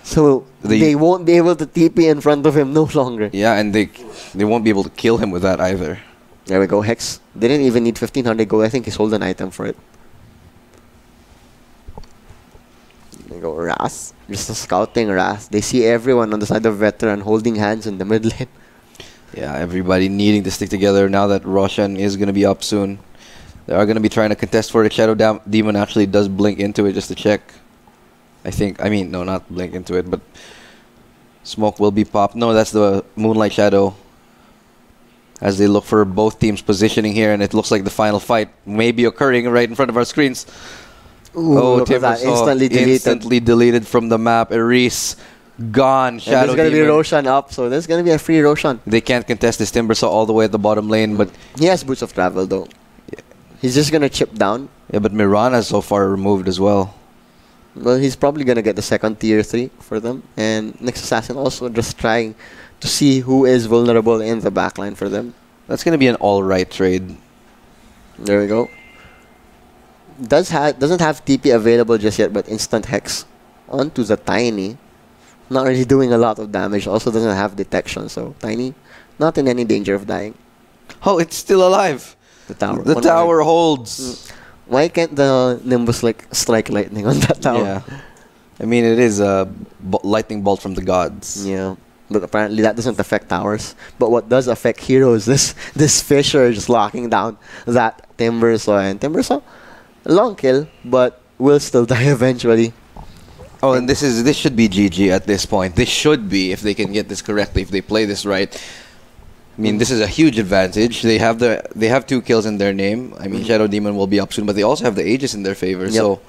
Speaker 2: so they won't be able to TP in front of him no longer.
Speaker 1: Yeah, and they won't be able to kill him with that either.
Speaker 2: There we go, Hex. They didn't even need 1,500 gold. I think he sold an item for it. There we go, Wrath. Just a scouting Wrath. They see everyone on the side of Veteran holding hands in the mid lane.
Speaker 1: Yeah, everybody needing to stick together now that Roshan is going to be up soon. They are going to be trying to contest for it. Shadow Demon actually does blink into it just to check. I mean, no, not blink into it, but smoke will be popped. No, that's the Moonlight Shadow. As they look for both teams positioning here, and it looks like the final fight may be occurring right in front of our screens.
Speaker 2: Ooh,
Speaker 1: Timbersaw instantly deleted from the map. Eris gone. Shadow
Speaker 2: Demon. There's going to be Roshan up, so there's going to be a free Roshan.
Speaker 1: They can't contest this Timbersaw all the way at the bottom lane, but
Speaker 2: he has Boots of Travel though. Yeah. He's just going to chip down.
Speaker 1: Yeah, but Mirana so far removed as well.
Speaker 2: Well, he's probably going to get the second tier 3 for them. And next Assassin also just trying to see who is vulnerable in the backline for them.
Speaker 1: That's going to be an all-right trade.
Speaker 2: There we go. Doesn't have TP available just yet, but instant Hex onto the Tiny. Not really doing a lot of damage. Also doesn't have detection, so Tiny not in any danger of dying.
Speaker 1: Oh, it's still alive.
Speaker 2: The tower.
Speaker 1: The tower holds.
Speaker 2: Why can't the Nimbus strike lightning on that tower?
Speaker 1: Yeah. I mean, it is a lightning bolt from the gods.
Speaker 2: Yeah. But apparently that doesn't affect towers. But what does affect heroes, this Fisher just locking down that Timbersaw. And Timbersaw, long kill, but will still die eventually.
Speaker 1: Oh, and this should be GG at this point. This should be, if they can get this correctly, if they play this right. I mean, this is a huge advantage. They have 2 kills in their name. I mean, Shadow Demon will be up soon, but they also have the Aegis in their favor. Yep. So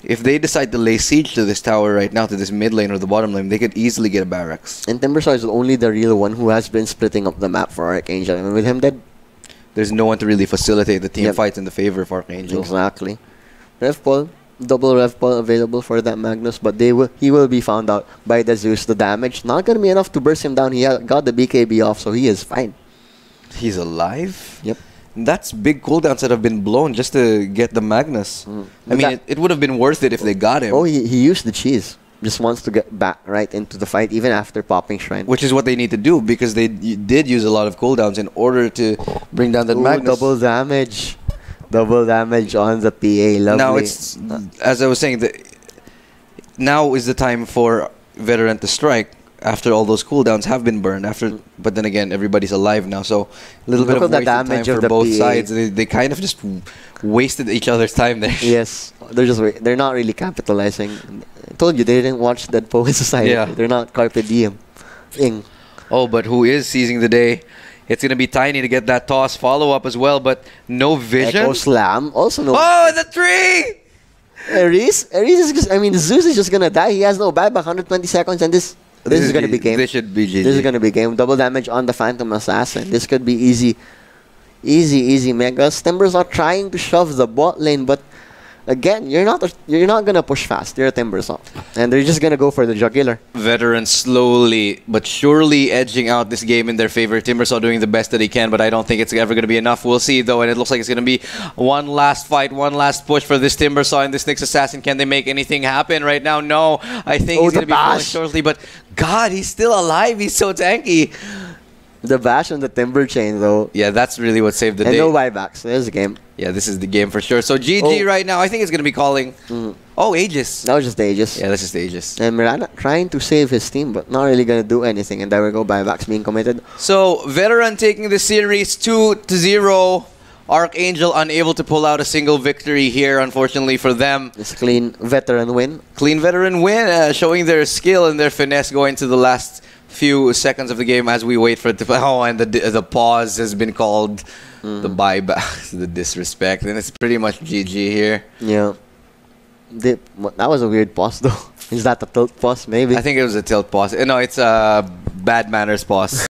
Speaker 1: if they decide to lay siege to this tower right now, to this mid lane or the bottom lane, they could easily get a barracks.
Speaker 2: And Timbersaw is only the real one who has been splitting up the map for Arkangel. I mean, with him dead,
Speaker 1: there's no one to really facilitate the team fights in the favor of Arkangel.
Speaker 2: Exactly. Rev Paul, double Rev Paul available for that Magnus, but he will be found out by the Zeus. The damage not going to be enough to burst him down. He got the BKB off, so he is fine.
Speaker 1: He's alive?
Speaker 2: Yep.
Speaker 1: That's big cooldowns that have been blown just to get the Magnus. I mean, it would have been worth it if they got him.
Speaker 2: Oh, he used the cheese. just wants to get back right into the fight even after popping Shrine.
Speaker 1: Which is what they need to do because they did use a lot of cooldowns in order to bring down that Magnus.
Speaker 2: Double damage. Double damage on the PA. Lovely.
Speaker 1: Now it's, as I was saying, now is the time for Veteran to strike after all those cooldowns have been burned. But then again, everybody's alive now, so a little bit of wasted time for both sides. They kind of just wasted each other's time there.
Speaker 2: Yes, they're not really capitalizing. I told you they didn't watch Dead Poet Society.
Speaker 1: Yeah.
Speaker 2: They're not Carpe Diem.
Speaker 1: Oh, but who is seizing the day? It's going to be Tiny to get that toss follow-up as well, but no vision.
Speaker 2: Echo Slam. Also no...
Speaker 1: Oh, the tree!
Speaker 2: Ares is just... I mean, Zeus is just going to die. He has no buyback. 120 seconds, and this is going to be game.
Speaker 1: This should be GG.
Speaker 2: This is going to be game. Double damage on the Phantom Assassin. This could be easy. Easy Megas. Timbers are trying to shove the bot lane, but again, you're not gonna push fast. You're a Timbersaw, and they're just gonna go for the jugular.
Speaker 1: Veterans slowly but surely edging out this game in their favor. Timbersaw doing the best that he can, but I don't think it's ever gonna be enough. We'll see though, and it looks like it's gonna be one last fight, one last push for this Timbersaw and this Nyx Assassin. Can they make anything happen right now? No, I think he's gonna be falling shortly. But God, he's still alive. He's so tanky.
Speaker 2: The bash on the Timber Chain, though.
Speaker 1: Yeah, that's really what saved the
Speaker 2: day.
Speaker 1: And
Speaker 2: no buybacks. There's the game.
Speaker 1: Yeah, this is the game for sure. So GG right now. I think it's going to be calling... Oh, Aegis.
Speaker 2: That was just the Aegis.
Speaker 1: Yeah, that's just the Aegis.
Speaker 2: And Miranda trying to save his team, but not really going to do anything. And there we go, buybacks being committed.
Speaker 1: So, Veteran taking the series 2-0. Arkangel unable to pull out a single victory here, unfortunately for them.
Speaker 2: It's a clean Veteran win.
Speaker 1: Clean Veteran win, showing their skill and their finesse going to the last few seconds of the game as we wait for it to... Oh, and the pause has been called the buyback, the disrespect. And it's pretty much GG here.
Speaker 2: Yeah. That was a weird pause, though. Is that a tilt pause, maybe?
Speaker 1: I think it was a tilt pause. No, it's a bad manners pause.